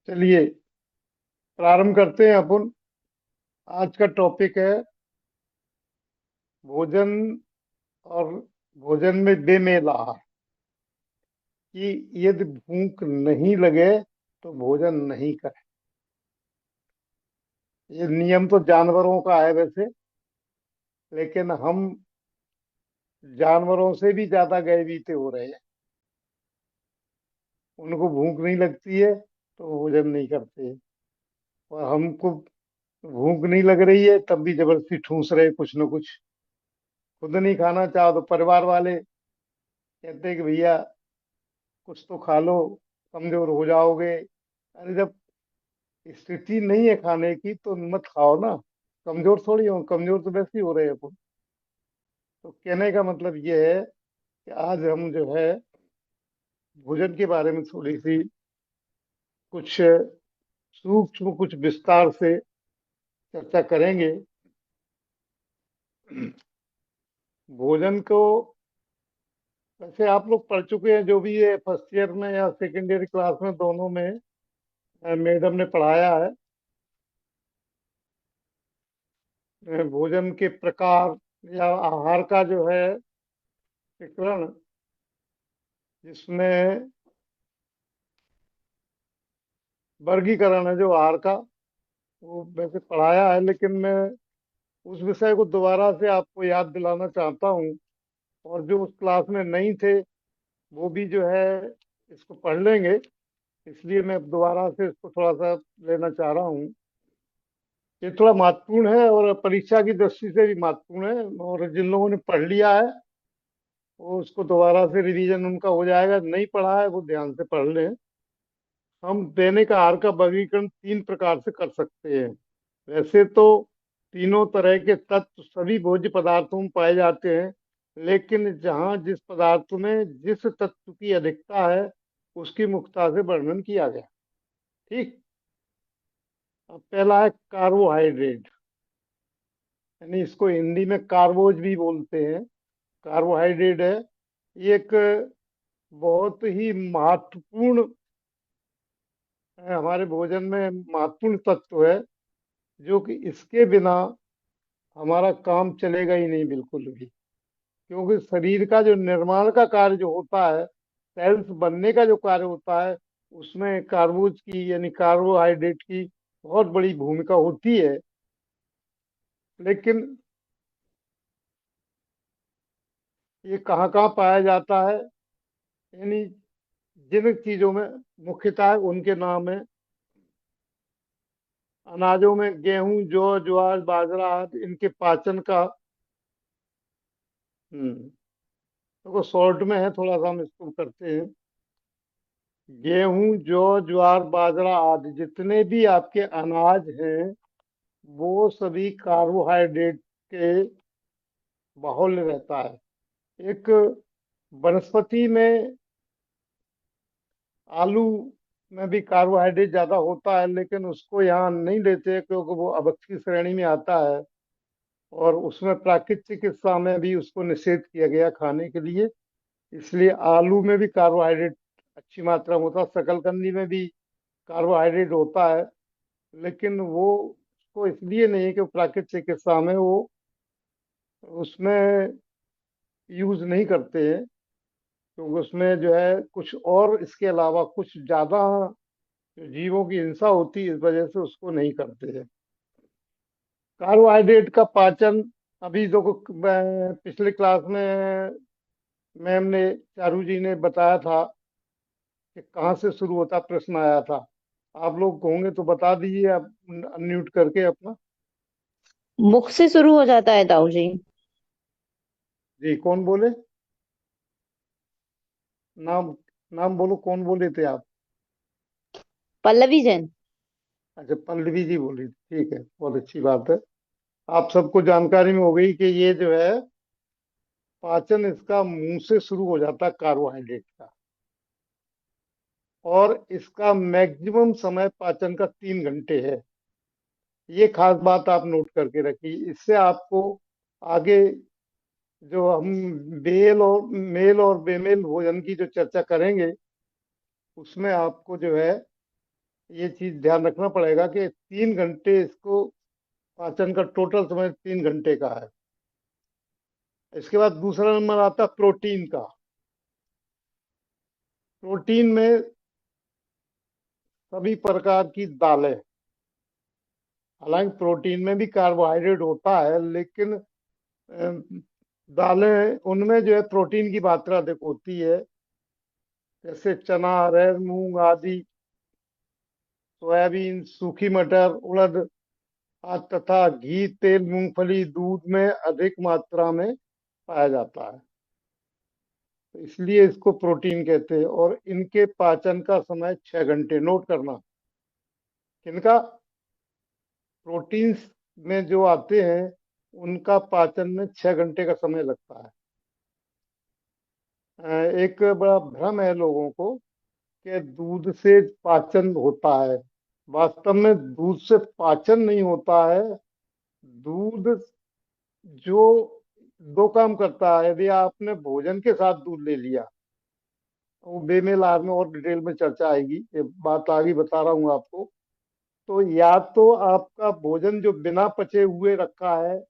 चलिए प्रारंभ करते हैं अपन। आज का टॉपिक है भोजन और भोजन में बेमेल आहार। कि यदि भूख नहीं लगे तो भोजन नहीं करें। ये नियम तो जानवरों का है वैसे, लेकिन हम जानवरों से भी ज्यादा गए बीते हो रहे हैं। उनको भूख नहीं लगती है तो वो भोजन नहीं करते हैं। और हमको भूख नहीं लग रही है तब भी जबरदस्ती ठूस रहे कुछ न कुछ। खुद नहीं खाना चाहो तो परिवार वाले कहते हैं कि भैया कुछ तो खा लो, कमजोर हो जाओगे। अरे जब स्थिति नहीं है खाने की तो मत खाओ ना। कमजोर थोड़ी हो, कमजोर तो वैसे ही हो रहे हैं अपन। तो कहने का मतलब ये है कि आज हम जो है भोजन के बारे में थोड़ी सी कुछ सूक्ष्म कुछ विस्तार से चर्चा करेंगे। भोजन को वैसे आप लोग पढ़ चुके हैं, जो भी है फर्स्ट ईयर में या सेकेंड ईयर क्लास में, दोनों में मैडम ने पढ़ाया है। भोजन के प्रकार या आहार का जो है विवरण, जिसमें वर्गीकरण है जो आहार का, वो वैसे पढ़ाया है, लेकिन मैं उस विषय को दोबारा से आपको याद दिलाना चाहता हूँ। और जो उस क्लास में नहीं थे वो भी जो है इसको पढ़ लेंगे। इसलिए मैं दोबारा से इसको थोड़ा सा लेना चाह रहा हूँ। ये थोड़ा महत्वपूर्ण है और परीक्षा की दृष्टि से भी महत्वपूर्ण है। और जिन लोगों ने पढ़ लिया है वो उसको दोबारा से रिवीजन उनका हो जाएगा। नहीं पढ़ा है वो ध्यान से पढ़ लें। हम दैनिक आहार का वर्गीकरण तीन प्रकार से कर सकते हैं। वैसे तो तीनों तरह के तत्व सभी भोज्य पदार्थों में पाए जाते हैं, लेकिन जहाँ जिस पदार्थ में जिस तत्व की अधिकता है उसकी मुख्यता से वर्णन किया गया। ठीक। अब पहला है कार्बोहाइड्रेट, यानी इसको हिंदी में कार्बोज भी बोलते हैं। कार्बोहाइड्रेट है, ये एक बहुत ही महत्वपूर्ण हमारे भोजन में महत्वपूर्ण तत्व है, जो कि इसके बिना हमारा काम चलेगा ही नहीं बिल्कुल भी। क्योंकि शरीर का जो निर्माण का कार्य जो होता है, सेल्स बनने का जो कार्य होता है, उसमें कार्बोज की यानी कार्बोहाइड्रेट की बहुत बड़ी भूमिका होती है। लेकिन ये कहाँ कहाँ पाया जाता है, यानी जिन चीजों में मुख्यतः है उनके नाम है। अनाजों में गेहूं, जौ, ज्वार, बाजरा आदि, इनके पाचन का देखो शॉर्ट में है, थोड़ा सा हम इसको करते हैं। गेहूं, जौ, ज्वार, बाजरा आदि जितने भी आपके अनाज हैं वो सभी कार्बोहाइड्रेट के बाहुल्य रहता है। एक वनस्पति में आलू में भी कार्बोहाइड्रेट ज्यादा होता है, लेकिन उसको यहाँ नहीं लेते क्योंकि वो अभक्ष की श्रेणी में आता है। और उसमें प्राकृतिक चिकित्सा में भी उसको निषेध किया गया खाने के लिए। इसलिए आलू में भी कार्बोहाइड्रेट अच्छी मात्रा में होता है, शकलकंदी में भी कार्बोहाइड्रेट होता है। लेकिन वो उसको इसलिए नहीं कि प्राकृतिक चिकित्सा में वो उसमें यूज नहीं करते हैं, क्योंकि उसमें जो है कुछ और इसके अलावा कुछ ज्यादा जीवों की हिंसा होती है, इस वजह से उसको नहीं करते हैं। कार्बोहाइड्रेट का पाचन, अभी देखो पिछले क्लास में मैम ने, चारू जी ने बताया था कि कहाँ से शुरू होता, प्रश्न आया था। आप लोग होंगे तो बता दीजिए, आप अनम्यूट करके अपना। मुख से शुरू हो जाता है ताऊ जी। जी कौन बोले? नाम नाम बोलो, कौन बोले थे आप? पल्लवी जैन। अच्छा, पल्लवी जी बोली, ठीक है, बहुत अच्छी बात है। आप सबको जानकारी में हो गई कि ये जो है पाचन इसका मुंह से शुरू हो जाता है कार्बोहाइड्रेट का। और इसका मैक्सिमम समय पाचन का 3 घंटे है। ये खास बात आप नोट करके रखिए। इससे आपको आगे जो हम बेल और मेल और बेमेल भोजन की जो चर्चा करेंगे उसमें आपको जो है ये चीज ध्यान रखना पड़ेगा कि 3 घंटे इसको, पाचन का टोटल समय 3 घंटे का है। इसके बाद दूसरा नंबर आता है प्रोटीन का। प्रोटीन में सभी प्रकार की दालें, हालांकि प्रोटीन में भी कार्बोहाइड्रेट होता है, लेकिन दालें उनमें जो है प्रोटीन की मात्रा अधिक होती है। जैसे चना, अरहर, मूंग आदि, सोयाबीन, सूखी मटर, उड़द आदि तथा घी, तेल, मूंगफली, दूध में अधिक मात्रा में पाया जाता है। तो इसलिए इसको प्रोटीन कहते हैं। और इनके पाचन का समय 6 घंटे, नोट करना। किनका? प्रोटीन्स में जो आते हैं उनका पाचन में 6 घंटे का समय लगता है। एक बड़ा भ्रम है लोगों को कि दूध से पाचन होता है। वास्तव में दूध से पाचन नहीं होता है। दूध जो दो काम करता है, यदि आपने भोजन के साथ दूध ले लिया, वो बेमेल में और डिटेल में चर्चा आएगी, ये बात आगे बता रहा हूँ आपको। तो या तो आपका भोजन जो बिना पचे हुए रखा है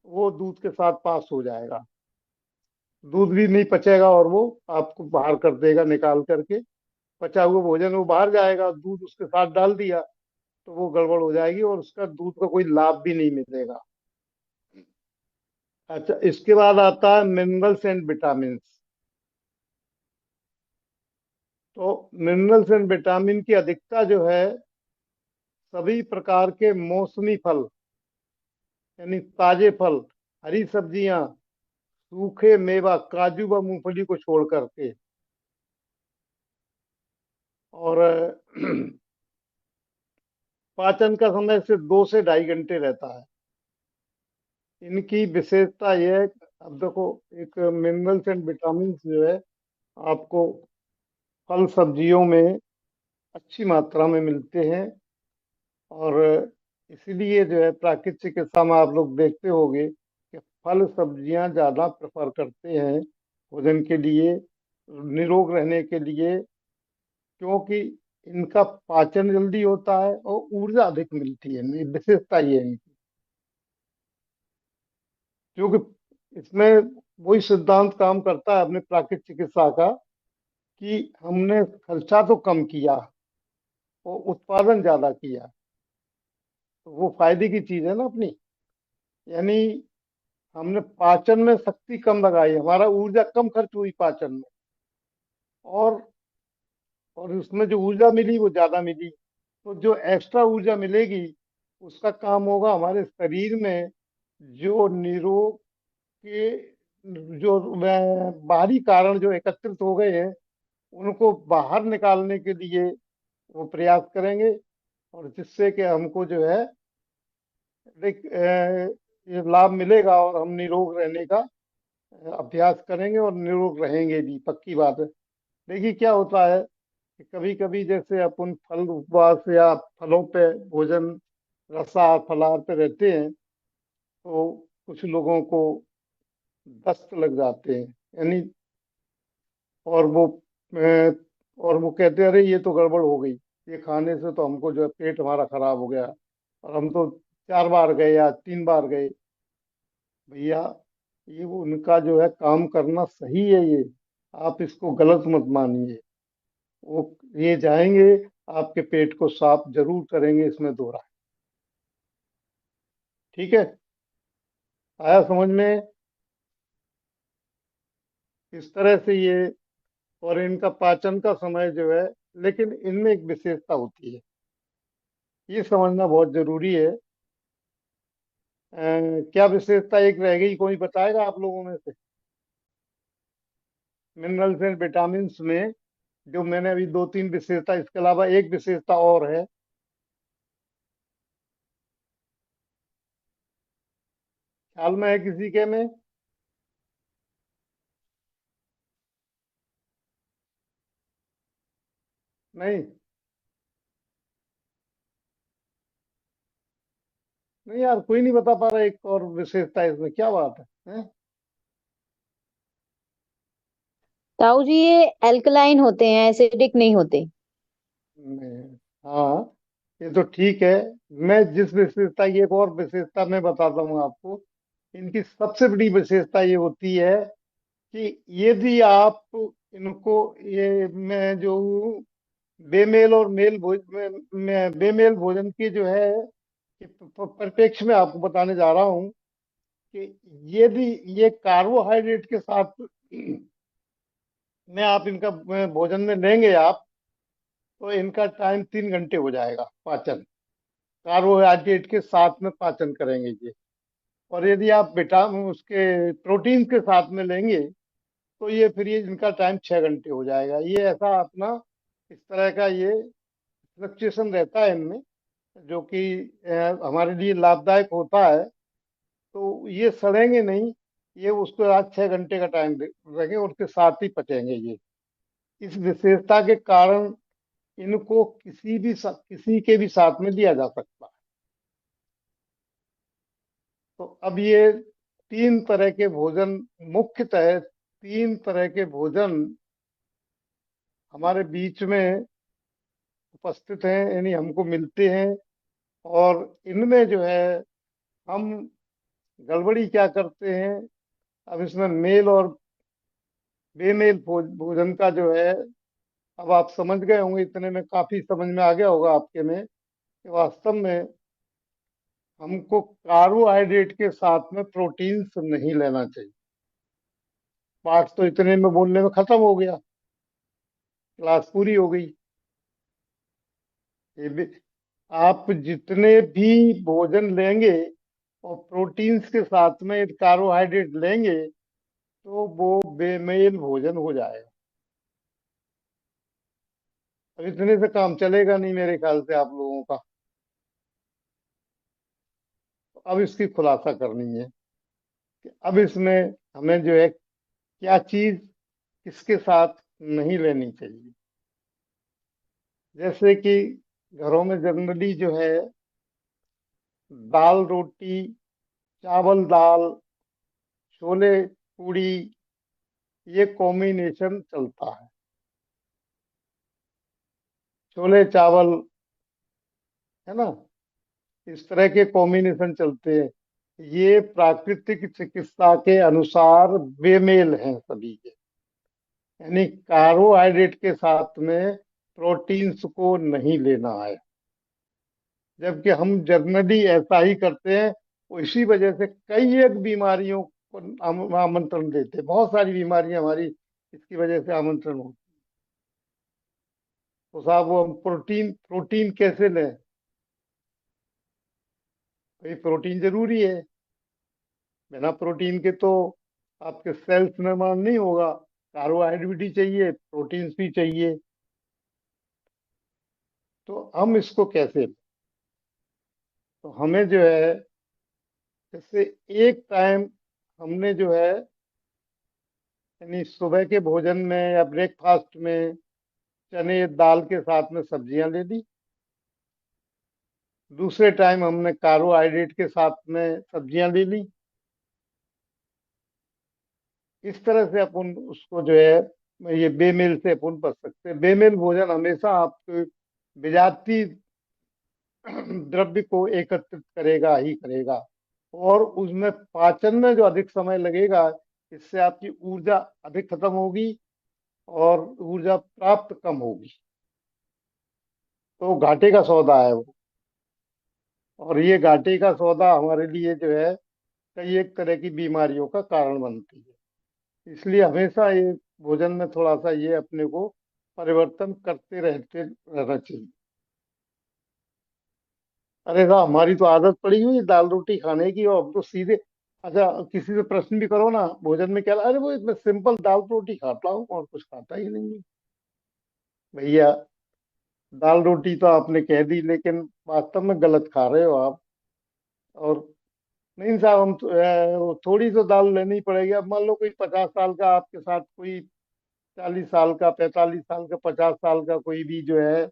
वो दूध के साथ पास हो जाएगा, दूध भी नहीं पचेगा और वो आपको बाहर कर देगा निकाल करके। पचा हुआ भोजन वो बाहर जाएगा, दूध उसके साथ डाल दिया तो वो गड़बड़ हो जाएगी और उसका दूध का कोई लाभ भी नहीं मिलेगा। अच्छा, इसके बाद आता है मिनरल्स एंड विटामिन। तो मिनरल्स एंड विटामिन की अधिकता जो है सभी प्रकार के मौसमी फल, यानी ताजे फल, हरी सब्जियां, सूखे मेवा, काजू व मूंगफली को छोड़ करके, और पाचन का समय से 2 से ढाई घंटे रहता है। इनकी विशेषता यह है, अब देखो, एक मिनरल्स एंड विटामिन जो है आपको फल सब्जियों में अच्छी मात्रा में मिलते हैं। और इसीलिए जो है प्राकृतिक चिकित्सा में आप लोग देखते होंगे कि फल सब्जियां ज्यादा प्रेफर करते हैं भोजन के लिए, निरोग रहने के लिए, क्योंकि इनका पाचन जल्दी होता है और ऊर्जा अधिक मिलती है। ये विशेषता ये है इनकी। क्योंकि इसमें वही सिद्धांत काम करता है अपने प्राकृतिक चिकित्सा का, कि हमने खर्चा तो कम किया और उत्पादन ज्यादा किया, तो वो फायदे की चीज है ना अपनी। यानी हमने पाचन में शक्ति कम लगाई, हमारा ऊर्जा कम खर्च हुई पाचन में, और उसमें जो ऊर्जा मिली वो ज्यादा मिली। तो जो एक्स्ट्रा ऊर्जा मिलेगी उसका काम होगा हमारे शरीर में जो निरोग के जो बाहरी कारण जो एकत्रित हो गए हैं उनको बाहर निकालने के लिए वो प्रयास करेंगे, और जिससे कि हमको जो है ये लाभ मिलेगा और हम निरोग रहने का अभ्यास करेंगे और निरोग रहेंगे भी, पक्की बात है। देखिए क्या होता है कि कभी कभी जैसे अपन फल उपवास या फलों पे भोजन, रसाहार फलाहार पे रहते हैं, तो कुछ लोगों को दस्त लग जाते हैं, यानी, और वो और वो कहते हैं अरे ये तो गड़बड़ हो गई, ये खाने से तो हमको जो है पेट हमारा खराब हो गया, और हम तो 4 बार गए या 3 बार गए। भैया, ये वो उनका जो है काम करना सही है, ये आप इसको गलत मत मानिए। वो ये जाएंगे, आपके पेट को साफ जरूर करेंगे, इसमें दो राय। ठीक है, आया समझ में? इस तरह से ये, और इनका पाचन का समय जो है, लेकिन इनमें एक विशेषता होती है, ये समझना बहुत जरूरी है। क्या विशेषता एक रह गई, कोई बताएगा आप लोगों में से? मिनरल्स एंड विटामिन में जो मैंने अभी दो तीन विशेषता, इसके अलावा एक विशेषता और है। ख्याल में है किसी के में? नहीं? नहीं यार, कोई नहीं बता पा रहा एक और विशेषता है इसमें, क्या बात है, हैं? ताऊ जी, ये एल्कलाइन होते हैं, एसिडिक नहीं होते। नहीं। हाँ, ये तो ठीक है। मैं जिस विशेषता की एक और विशेषता मैं बताता हूँ आपको। इनकी सबसे बड़ी विशेषता ये होती है कि यदि आप इनको, ये मैं जो बेमेल और मेल मैं बेमेल भोजन की जो है कि परिप्रेक्ष्य में आपको बताने जा रहा हूँ कि यदि ये कार्बोहाइड्रेट के साथ में आप इनका भोजन में लेंगे आप, तो इनका टाइम 3 घंटे हो जाएगा पाचन। कार्बोहाइड्रेट के साथ में पाचन करेंगे ये। और यदि आप विटामिन उसके प्रोटीन के साथ में लेंगे, तो ये फिर ये इनका टाइम 6 घंटे हो जाएगा। ये ऐसा अपना इस तरह का ये फ्लक्चुएशन रहता है इनमें, जो कि हमारे लिए लाभदायक होता है। तो ये सड़ेंगे नहीं, ये उसको आज 6 घंटे का टाइम रखेंगे, उसके साथ ही पचेंगे ये। इस विशेषता के कारण इनको किसी के भी साथ में दिया जा सकता है। तो अब ये तीन तरह के भोजन, मुख्यतः तीन तरह के भोजन हमारे बीच में उपस्थित हैं, यानी हमको मिलते हैं। और इनमें जो है हम गड़बड़ी क्या करते हैं, अब इसमें मेल और बेमेल भोजन का जो है, अब आप समझ गए होंगे, इतने में काफी समझ में आ गया होगा आपके में कि वास्तव में हमको कार्बोहाइड्रेट के साथ में प्रोटीन्स नहीं लेना चाहिए। पाठ तो इतने में बोलने में खत्म हो गया, क्लास पूरी हो गई। ये भी, आप जितने भी भोजन लेंगे और प्रोटीन्स के साथ में कार्बोहाइड्रेट लेंगे, तो वो बेमेल भोजन हो जाएगा। अब इतने से काम चलेगा नहीं मेरे ख्याल से आप लोगों का। तो अब इसकी खुलासा करनी है कि अब इसमें हमें जो है क्या चीज किसके साथ नहीं लेनी चाहिए। जैसे कि घरों में जनरली जो है दाल रोटी, चावल दाल, छोले पूड़ी, ये कॉम्बिनेशन चलता है। छोले चावल, है ना, इस तरह के कॉम्बिनेशन चलते हैं। ये प्राकृतिक चिकित्सा के अनुसार बेमेल हैं सभी के, यानी कार्बोहाइड्रेट के साथ में प्रोटीन्स को नहीं लेना है। जबकि हम जनरली ऐसा ही करते हैं। वो इसी वजह से कई एक बीमारियों को आमंत्रण देते हैं। बहुत सारी बीमारियां हमारी इसकी वजह से आमंत्रण होती। तो साहब वो हम प्रोटीन प्रोटीन कैसे लें? भाई प्रोटीन जरूरी है। बिना प्रोटीन के तो आपके सेल्स निर्माण नहीं होगा। कार्बोहाइड्रेट भी चाहिए, प्रोटीन्स भी चाहिए। तो हम इसको कैसे, तो हमें जो है, जैसे एक टाइम हमने जो है, यानी सुबह के भोजन में या ब्रेकफास्ट में चने दाल के साथ में सब्जियां ले ली। दूसरे टाइम हमने कार्बोहाइड्रेट के साथ में सब्जियां ले ली। इस तरह से अपन उसको जो है ये बेमेल से अपन बच सकते हैं। बेमेल भोजन हमेशा आपको विजातीय द्रव्य को एकत्रित करेगा ही करेगा। और उसमें पाचन में जो अधिक समय लगेगा, इससे आपकी ऊर्जा अधिक खत्म होगी और ऊर्जा प्राप्त कम होगी। तो घाटे का सौदा है वो। और ये घाटे का सौदा हमारे लिए जो है कई एक तरह की बीमारियों का कारण बनती है। इसलिए हमेशा ये भोजन में थोड़ा सा ये अपने को परिवर्तन करते रहते रहना चाहिए। अरे साहब, हमारी तो आदत पड़ी हुई है दाल रोटी खाने की, और अब तो सीधे, अच्छा किसी से प्रश्न भी करो ना भोजन में क्या, अरे वो मैं सिंपल दाल रोटी खाता हूँ और कुछ खाता ही नहीं है। भैया, दाल रोटी तो आपने कह दी, लेकिन वास्तव में गलत खा रहे हो आप। और नहीं साहब, वो थोड़ी तो दाल लेनी पड़ेगी। अब मान लो कोई 50 साल का आपके साथ, कोई 40 साल का, 45 साल का, 50 साल का कोई भी जो है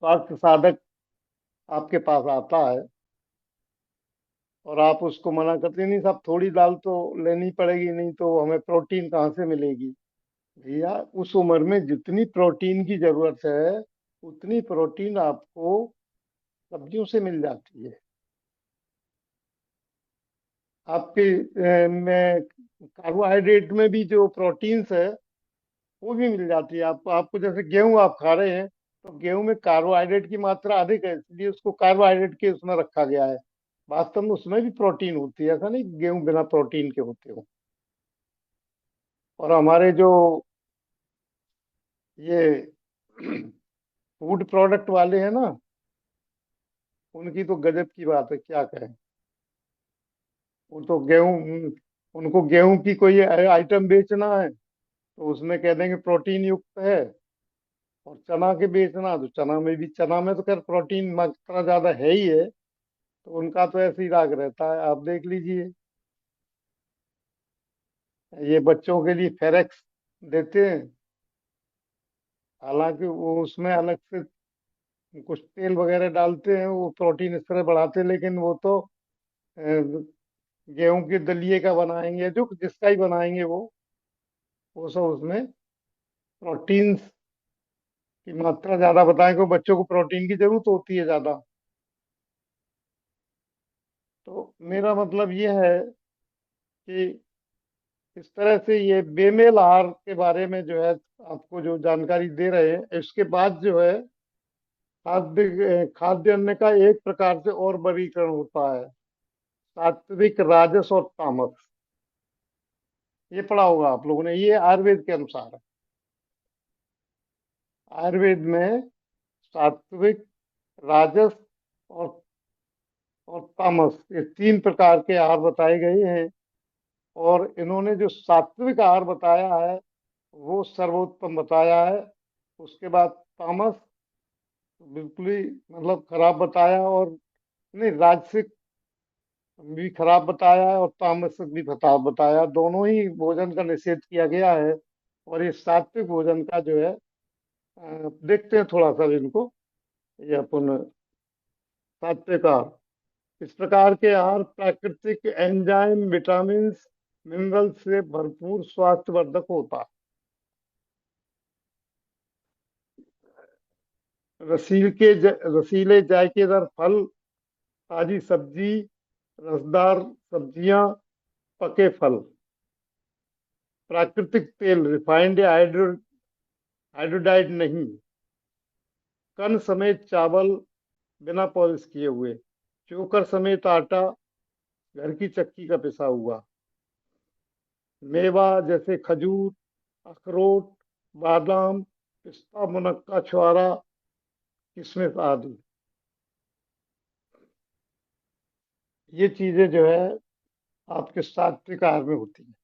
स्वास्थ्य साधक आपके पास आता है, और आप उसको मना करते नहीं साहब थोड़ी दाल तो लेनी पड़ेगी, नहीं तो हमें प्रोटीन कहाँ से मिलेगी। भैया उस उम्र में जितनी प्रोटीन की जरूरत है उतनी प्रोटीन आपको सब्जियों से मिल जाती है। आपके में कार्बोहाइड्रेट में भी जो प्रोटीन्स है वो भी मिल जाती है आपको। आपको जैसे गेहूं आप खा रहे हैं तो गेहूं में कार्बोहाइड्रेट की मात्रा अधिक है, इसलिए उसको कार्बोहाइड्रेट के उसमें रखा गया है। वास्तव में उसमें भी प्रोटीन होती है, ऐसा नहीं कि गेहूं बिना प्रोटीन के होते हो। और हमारे जो ये फूड प्रोडक्ट वाले हैं ना, उनकी तो गजब की बात है, क्या कहें। वो तो गेहूं, उनको गेहूं की कोई आइटम बेचना है तो उसमें कह देंगे प्रोटीन युक्त है। और चना के बेचना तो चना में भी, चना में तो खैर प्रोटीन मात्रा ज्यादा है ही है, तो उनका तो ऐसे ही राग रहता है। आप देख लीजिए, ये बच्चों के लिए फेरेक्स देते हैं, हालांकि वो उसमें अलग से कुछ तेल वगैरह डालते हैं, वो प्रोटीन इस तरह बढ़ाते हैं, लेकिन वो तो गेहूं के दलिए का बनाएंगे, जो जिसका ही बनाएंगे वो सब उसमें प्रोटीन की मात्रा ज्यादा बताएं, को बच्चों को प्रोटीन की जरूरत होती है ज्यादा। तो मेरा मतलब ये है कि इस तरह से ये बेमेल आहार के बारे में जो है आपको जो जानकारी दे रहे हैं, इसके बाद जो है खाद्य अन्न का एक प्रकार से और वर्गीकरण होता है, सात्विक, राजस और तामस। ये पढ़ा होगा आप लोगों ने, ये आयुर्वेद के अनुसार है। आयुर्वेद में सात्विक, राजस और तामस, ये तीन प्रकार के आहार बताए गए हैं। और इन्होंने जो सात्विक आहार बताया है वो सर्वोत्तम बताया है। उसके बाद तामस बिल्कुल ही मतलब खराब बताया, और नहीं, राजसिक भी खराब बताया है और तामसिक भी खराब बताया, दोनों ही भोजन का निषेध किया गया है। और ये सात्विक भोजन का जो है देखते हैं थोड़ा सा इनको, ये अपन सात्विक आहार। इस प्रकार के आहार प्राकृतिक एंजाइम, विटामिन, मिनरल से भरपूर स्वास्थ्यवर्धक होता है। रसीले जायकेदार फल, ताजी सब्जी, रसदार सब्जियां, पके फल, प्राकृतिक तेल, रिफाइंड या हाइड्रोडाइड नहीं, कण समेत चावल बिना पॉलिश किए हुए, चोकर समेत आटा, घर की चक्की का पिसा हुआ, मेवा जैसे खजूर, अखरोट, बादाम, पिस्ता, मुनक्का, छुआरा, किशमिश आदि। ये चीजें जो है आपके सात्विक आहार में होती हैं।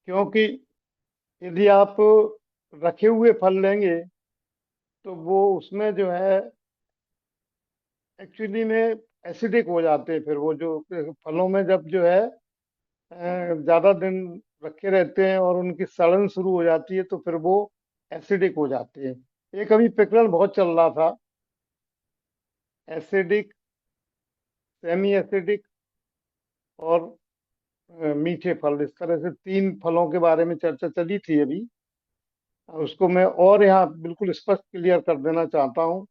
क्योंकि यदि आप रखे हुए फल लेंगे तो वो उसमें जो है एक्चुअली में एसिडिक हो जाते हैं। फिर वो जो फलों में जब जो है ज्यादा दिन रखे रहते हैं और उनकी सड़न शुरू हो जाती है तो फिर वो एसिडिक हो जाते हैं। एक अभी प्रकरण बहुत चल रहा था, एसिडिक, सेमी एसिडिक और मीठे फल, इस तरह से तीन फलों के बारे में चर्चा चली थी अभी। उसको मैं और यहाँ बिल्कुल स्पष्ट क्लियर कर देना चाहता हूँ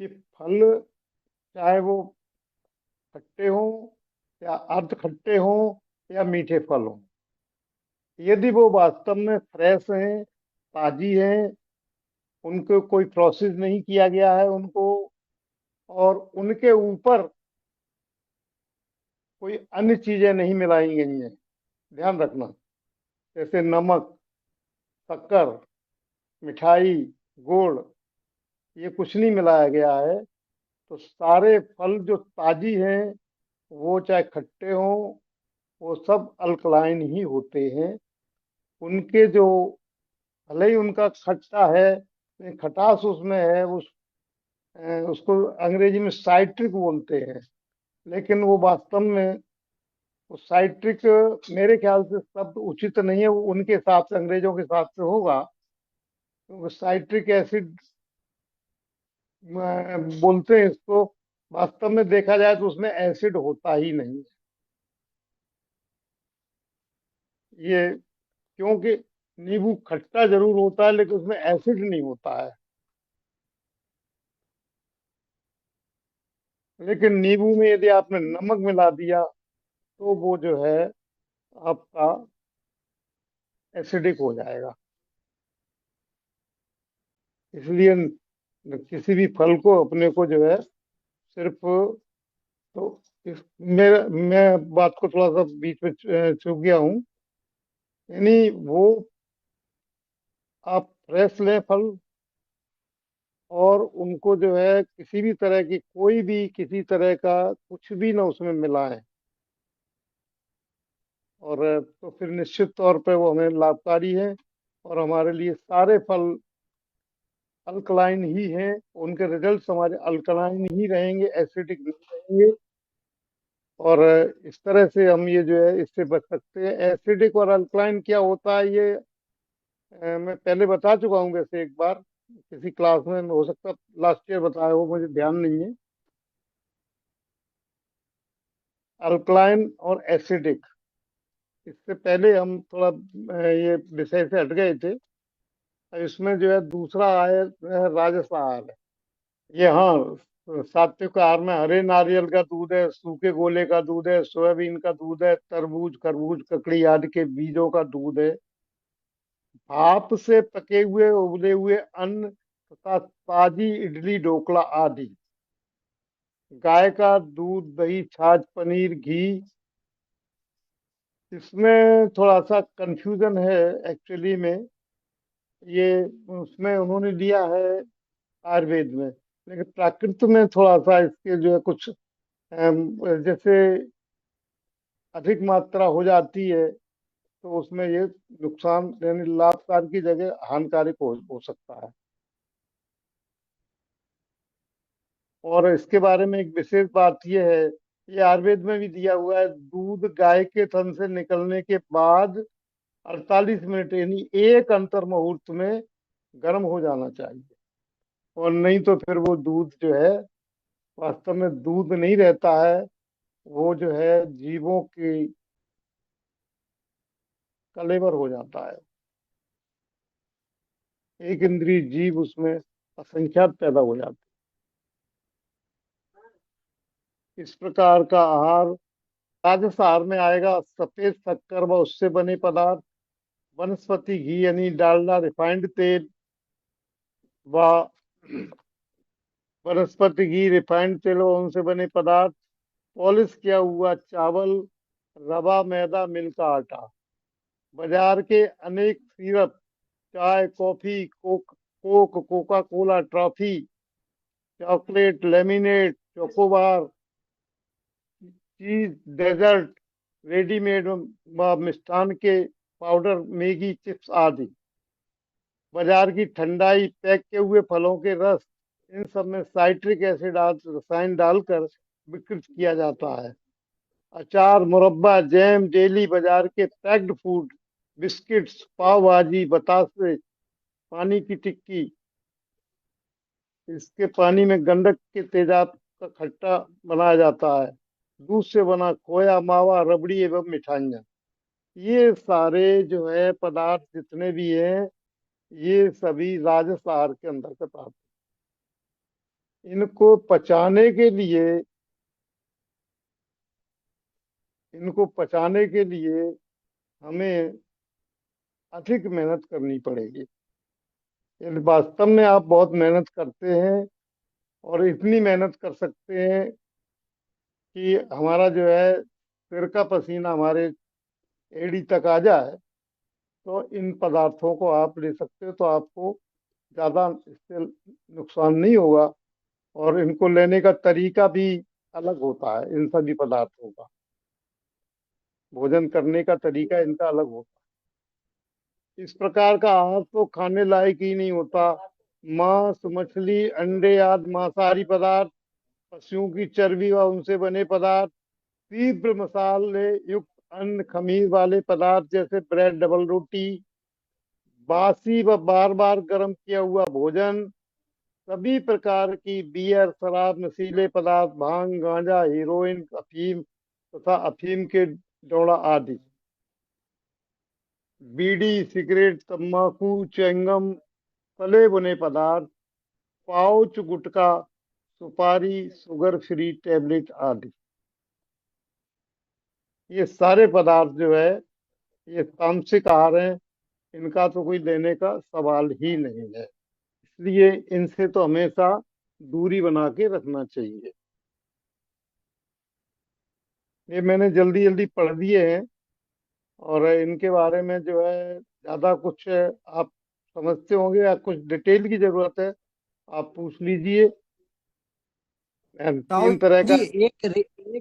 कि फल चाहे वो खट्टे हों या अर्ध खट्टे हों या मीठे फल हों, यदि वो वास्तव में फ्रेश हैं, ताजी हैं, उनको कोई प्रोसेस नहीं किया गया है उनको, और उनके ऊपर कोई अन्य चीजें नहीं मिलाई गई हैं, ध्यान रखना, जैसे नमक, शक्कर, मिठाई, गुड़, ये कुछ नहीं मिलाया गया है, तो सारे फल जो ताजी हैं वो चाहे खट्टे हों, वो सब अल्कलाइन ही होते हैं। उनके जो, भले ही उनका खट्टा है लेकिन खटास उसमें है, उसको अंग्रेजी में साइट्रिक बोलते हैं, लेकिन वो वास्तव में वो साइट्रिक मेरे ख्याल से शब्द उचित नहीं है, वो उनके हिसाब से, अंग्रेजों के हिसाब से होगा, क्योंकि साइट्रिक एसिड बोलते हैं इसको। वास्तव में देखा जाए तो उसमें एसिड होता ही नहीं। ये क्योंकि नींबू खट्टा जरूर होता है लेकिन उसमें एसिड नहीं होता है। लेकिन नींबू में यदि आपने नमक मिला दिया तो वो जो है आपका एसिडिक हो जाएगा। इसलिए किसी भी फल को अपने को जो है सिर्फ, तो मैं बात को थोड़ा सा बीच में चूक गया हूँ। यानी वो आप फ्रेश लें फल, और उनको जो है किसी भी तरह की, कोई भी किसी तरह का कुछ भी ना उसमें मिलाएं। और तो फिर निश्चित तौर पे वो हमें लाभकारी है, और हमारे लिए सारे फल अल्कलाइन ही हैं। उनके रिजल्ट्स हमारे अल्कलाइन ही रहेंगे, एसिडिक नहीं रहेंगे। और इस तरह से हम ये जो है इससे बच सकते हैं। एसिडिक और अल्कलाइन क्या होता है ये मैं पहले बता चुका हूँ वैसे एक बार किसी क्लास में, हो सकता लास्ट ईयर बताया हो, मुझे ध्यान नहीं है। अल्कलाइन और एसिडिक, इससे पहले हम थोड़ा ये विषय से हट गए थे। इसमें जो है दूसरा आय राजस आहार है। ये हाँ, सात्विक आहार में हरे नारियल का दूध है, सूखे गोले का दूध है, सोयाबीन का दूध है, तरबूज, खरबूज, ककड़ी आदि के बीजों का दूध है, भाप से पके हुए उबले हुए अन्न तथा ताजी इडली ढोकला आदि, गाय का दूध, दही, छाछ, पनीर, घी। इसमें थोड़ा सा कंफ्यूजन है एक्चुअली में। ये उसमें उन्होंने दिया है आयुर्वेद में, लेकिन प्राकृत में थोड़ा सा इसके जो है कुछ जैसे अधिक मात्रा हो जाती है तो उसमें ये नुकसान यानी लाभकारी की जगह हानिकारक हो सकता है। और इसके बारे में एक विशेष बात यह है, ये आयुर्वेद में भी दिया हुआ है, दूध गाय के थन से निकलने के बाद 48 मिनट यानी एक अंतर मुहूर्त में गर्म हो जाना चाहिए। और नहीं तो फिर वो दूध जो है वास्तव में दूध नहीं रहता है, वो जो है जीवों की कलेवर हो जाता है। एक इंद्रिय जीव उसमें असंख्यात पैदा हो जाते हैं। इस प्रकार का आहार राजस आहार में आएगा। सफेद शक्कर व उससे बने पदार्थ, वनस्पति घी यानी डालडा, रिफाइंड तेल व वनस्पति घी, रिफाइंड तेल व उनसे बने पदार्थ, पॉलिश किया हुआ चावल, रवा, मैदा, मिल का आटा, बाजार के अनेक सिरप, चाय, coffee, Coca Cola, toffee, chocolate, laminate, chocobar, चीज, डेजर्ट, रेडीमेड मिष्ठान के पाउडर, मैगी, चिप्स आदि, बाजार की ठंडाई, पैक किए हुए फलों के रस, इन सब में साइट्रिक एसिड आदि रसायन डालकर विकृत किया जाता है। अचार, मुरब्बा, जैम, डेली बाजार के पैक्ड फूड, बिस्किट्स, पाव भाजी, बतासे, पानी की टिक्की, इसके पानी में गंधक के तेजाब का खट्टा बनाया जाता है। दूध से बना खोया, मावा, रबड़ी एवं मिठाइयाँ, ये सारे जो है पदार्थ जितने भी हैं ये सभी राजस आहार के अंतर्गत आते हैं। इनको पचाने के लिए हमें अधिक मेहनत करनी पड़ेगी। यदि वास्तव में आप बहुत मेहनत करते हैं और इतनी मेहनत कर सकते हैं कि हमारा जो है सिर का पसीना हमारे एड़ी तक आ जाए, तो इन पदार्थों को आप ले सकते हो, तो आपको ज़्यादा इससे नुकसान नहीं होगा। और इनको लेने का तरीका भी अलग होता है, इन सभी पदार्थों का भोजन करने का तरीका इनका अलग होता है। इस प्रकार का आहार तो खाने लायक ही नहीं होता। मांस, मछली, अंडे आदि मांसाहारी पदार्थ, पशुओं की चर्बी व उनसे बने पदार्थ, तीव्र मसाले युक्त अन्न, खमीर वाले पदार्थ जैसे ब्रेड, डबल रोटी, बासी व बार बार गर्म किया हुआ भोजन, सभी प्रकार की बियर, शराब, नशीले पदार्थ, भांग, गांजा, हीरोइन, अफीम तथा अफीम के डोड़ा आदि, बीड़ी, सिगरेट, तंबाकू, च्युइंगम, तले भुने पदार्थ, पाउच, गुटखा, सुपारी, शुगर फ्री टैबलेट आदि। ये सारे पदार्थ जो है ये तामसिक आहार हैं। इनका तो कोई लेने का सवाल ही नहीं है। इसलिए इनसे तो हमेशा दूरी बना के रखना चाहिए। ये मैंने जल्दी जल्दी पढ़ दिए हैं, और इनके बारे में जो है ज्यादा कुछ आप समझते होंगे या कुछ डिटेल की जरूरत है, आप पूछ लीजिए। ताऊ तीन तरह जी, का।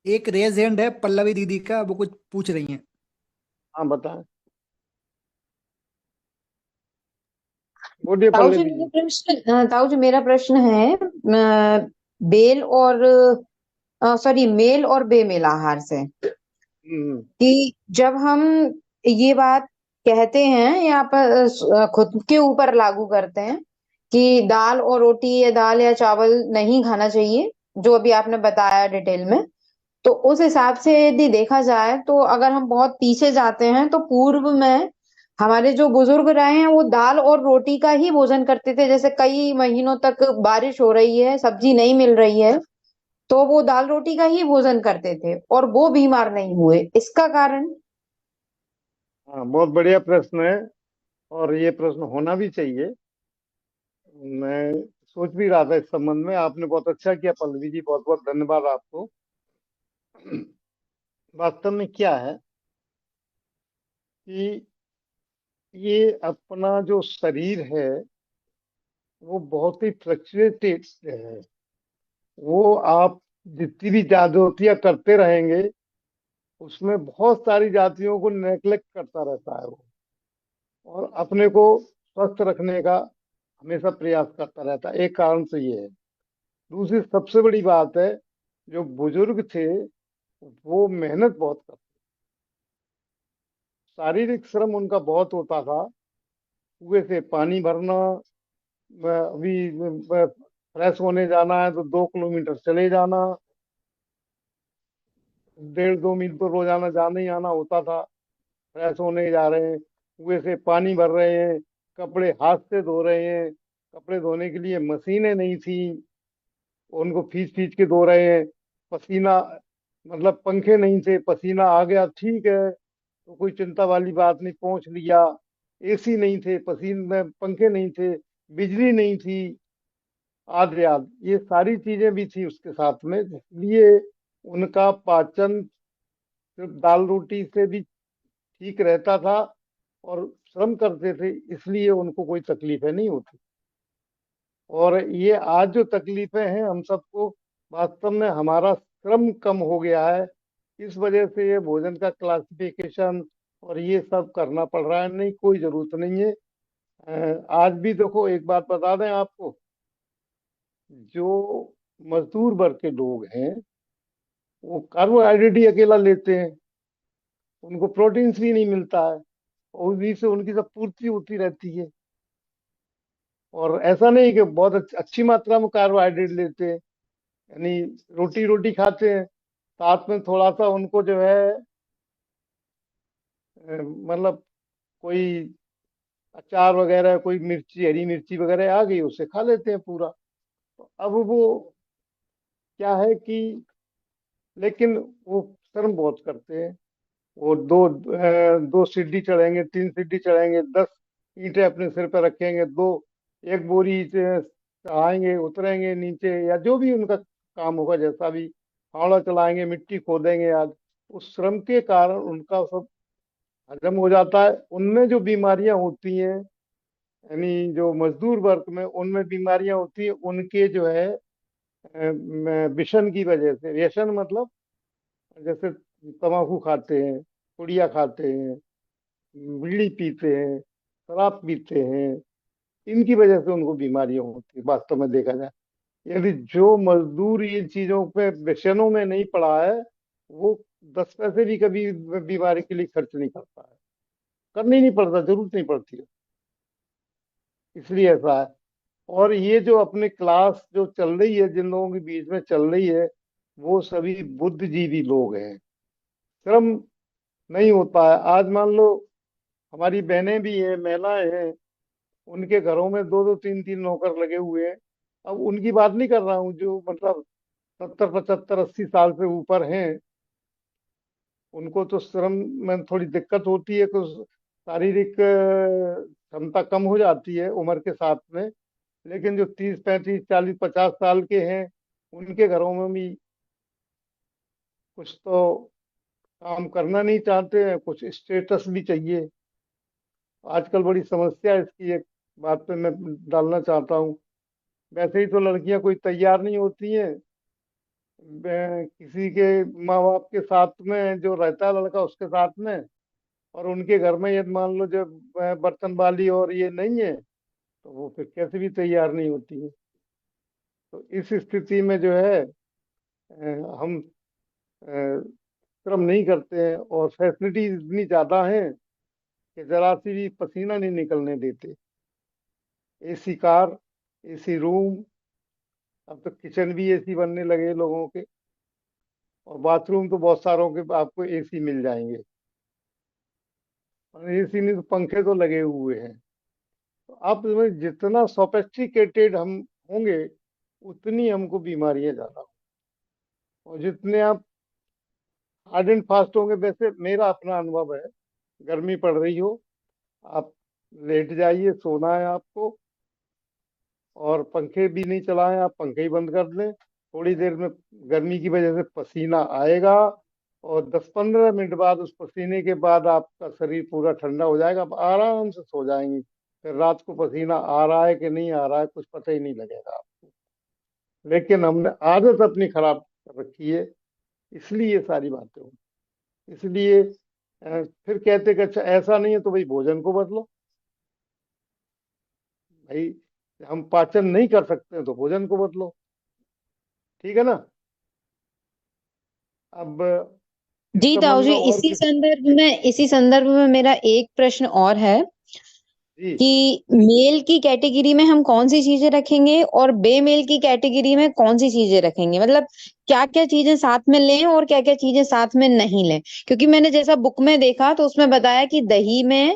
एक रेज हैंड है पल्लवी दीदी का, वो कुछ पूछ रही हैं। हाँ, बताएं। बोलिए ताऊ जी पल्लवी मेरा जी। प्रश्न ताऊ जी मेरा प्रश्न है, बेल और सॉरी, मेल और बेमेल आहार से, हम्म। कि जब हम ये बात कहते हैं या पर खुद के ऊपर लागू करते हैं कि दाल और रोटी या दाल या चावल नहीं खाना चाहिए, जो अभी आपने बताया डिटेल में, तो उस हिसाब से यदि देखा जाए तो अगर हम बहुत पीछे जाते हैं तो पूर्व में हमारे जो बुजुर्ग रहे हैं वो दाल और रोटी का ही भोजन करते थे। जैसे कई महीनों तक बारिश हो रही है, सब्जी नहीं मिल रही है, तो वो दाल रोटी का ही भोजन करते थे और वो बीमार नहीं हुए। इसका कारण? हाँ, बहुत बढ़िया प्रश्न है, और ये प्रश्न होना भी चाहिए। मैं सोच भी रहा था इस संबंध में। आपने बहुत अच्छा किया पल्लवी जी, बहुत बहुत धन्यवाद आपको। वास्तव में क्या है कि ये अपना जो शरीर है वो बहुत ही फ्लक्चुएटेड है। वो आप जितनी भी जागृतियां करते रहेंगे, उसमें बहुत सारी जातियों को नेग्लेक्ट करता रहता है वो, और अपने को स्वस्थ रखने का हमेशा प्रयास करता रहता है। एक कारण तो ये है। दूसरी सबसे बड़ी बात है, जो बुजुर्ग थे वो मेहनत बहुत करते, शारीरिक श्रम उनका बहुत होता था। कुएं से पानी भरना, अभी फ्रेश होने जाना है तो 2 किलोमीटर चले जाना, 1.5 2 मील तो रोजाना जाना ही आना होता था। फ्रेश होने जा रहे हैं, कुएं से पानी भर रहे हैं, कपड़े हाथ से धो रहे हैं। कपड़े धोने के लिए मशीनें नहीं थी, उनको खींच खींच के धो रहे हैं। पसीना, मतलब पंखे नहीं थे, पसीना आ गया ठीक है, तो कोई चिंता वाली बात नहीं, पहुंच लिया। एसी नहीं थे, पसीने पंखे नहीं थे, बिजली नहीं थी, आदि आदि ये सारी चीजें भी थी उसके साथ में, इसलिए उनका पाचन सिर्फ दाल रोटी से भी ठीक रहता था, और श्रम करते थे, इसलिए उनको कोई तकलीफें नहीं होती। और ये आज जो तकलीफें हैं हम सबको, वास्तव में हमारा श्रम कम हो गया है। इस वजह से ये भोजन का क्लासिफिकेशन और ये सब करना पड़ रहा है। नहीं, कोई जरूरत नहीं है। आज भी देखो, एक बात बता दें आपको, जो मजदूर वर्ग के लोग हैं वो कार्बोहाइड्रेट ही अकेला लेते हैं, उनको प्रोटीन्स भी नहीं मिलता है, और उन्हीं से उनकी सब पूर्ति होती रहती है। और ऐसा नहीं कि बहुत अच्छी मात्रा में कार्बोहाइड्रेट लेते हैं, यानी रोटी रोटी खाते हैं, साथ में थोड़ा सा उनको जो है मतलब कोई अचार वगैरह, कोई मिर्ची, हरी मिर्ची वगैरह आ गई, उससे खा लेते हैं पूरा। तो अब वो क्या है कि, लेकिन वो शर्म बहुत करते हैं। वो दो सीढ़ी चढ़ेंगे, 3 सीढ़ी चढ़ेंगे, 10 ईंटें अपने सिर पर रखेंगे, दो एक बोरी चढ़ाएंगे, उतरेंगे नीचे, या जो भी उनका काम होगा, जैसा भी फावड़ा चलाएंगे, मिट्टी खोदेंगे आज। उस श्रम के कारण उनका सब हजम हो जाता है। उनमें जो बीमारियां होती हैं, यानी जो मजदूर वर्ग में उनमें बीमारियां होती हैं, उनके जो है विषण की वजह से। व्यसन मतलब जैसे तम्बाकू खाते हैं, पुड़िया खाते हैं, बीड़ी पीते हैं, शराब पीते हैं, इनकी वजह से उनको बीमारियां होती है। वास्तव में देखा जाए, यदि जो मजदूर इन चीजों पे, व्यसनों में नहीं पड़ा है, वो 10 पैसे भी कभी बीमारी के लिए खर्च नहीं करता है। करना ही नहीं पड़ता, जरूरत नहीं पड़ती है, इसलिए ऐसा है। और ये जो अपने क्लास जो चल रही है, जिन लोगों के बीच में चल रही है, वो सभी बुद्धिजीवी लोग हैं। श्रम नहीं होता है। आज मान लो हमारी बहनें भी हैं, महिलाएं हैं, उनके घरों में दो दो तीन तीन नौकर लगे हुए हैं। अब उनकी बात नहीं कर रहा हूँ, जो मतलब 70 75 80 साल से ऊपर हैं। उनको तो श्रम में थोड़ी दिक्कत होती है, कुछ शारीरिक क्षमता कम हो जाती है उम्र के साथ में। लेकिन जो 30 35 40 50 साल के हैं, उनके घरों में भी कुछ तो काम करना नहीं चाहते हैं, कुछ स्टेटस भी चाहिए। आजकल बड़ी समस्या है इसकी, एक बात पे मैं डालना चाहता हूँ। वैसे ही तो लड़कियां कोई तैयार नहीं होती हैं। किसी के माँ बाप के साथ में जो रहता है लड़का, उसके साथ में, और उनके घर में ये मान लो जब बर्तन बाली और ये नहीं है, तो वो फिर कैसे भी तैयार नहीं होती है। तो इस स्थिति में जो है हम श्रम नहीं करते हैं, और फैसिलिटीज इतनी ज्यादा हैं कि जरा सी भी पसीना नहीं निकलने देते। एसी कार, एसी रूम, अब तो किचन भी एसी बनने लगे लोगों के, और बाथरूम तो बहुत सारों के आपको एसी मिल जाएंगे। और एसी नहीं तो पंखे तो लगे हुए हैं। तो आप इसमें जितना सोफेस्टिकेटेड हम होंगे, उतनी हमको बीमारियां ज्यादा होंगी। और जितने आप हार्ड एंड फास्ट होंगे, वैसे मेरा अपना अनुभव है, गर्मी पड़ रही हो, आप लेट जाइए, सोना है आपको, और पंखे भी नहीं चलाएं, आप पंखे ही बंद कर दें। थोड़ी देर में गर्मी की वजह से पसीना आएगा, और 10 15 मिनट बाद उस पसीने के बाद आपका शरीर पूरा ठंडा हो जाएगा, आप आराम से सो जाएंगे। फिर रात को पसीना आ रहा है कि नहीं आ रहा है, कुछ पता ही नहीं लगेगा आपको। लेकिन हमने आदत अपनी खराब कर रखी है, इसलिए ये सारी बातें हो। इसलिए फिर कहते कि अच्छा ऐसा नहीं है तो भाई भोजन को बदलो। भाई, हम पाचन नहीं कर सकते तो भोजन को बदलो। ठीक है ना? अब इस जी ताऊ संबंध जी, में और किस। इसी संदर्भ में मेरा एक प्रश्न और है जी कि मेल की कैटेगरी में हम कौन सी चीजें रखेंगे और बेमेल की कैटेगरी में कौन सी चीजें रखेंगे, मतलब क्या क्या चीजें साथ में लें और क्या क्या चीजें साथ में नहीं लें। क्योंकि मैंने जैसा बुक में देखा तो उसमें बताया कि दही में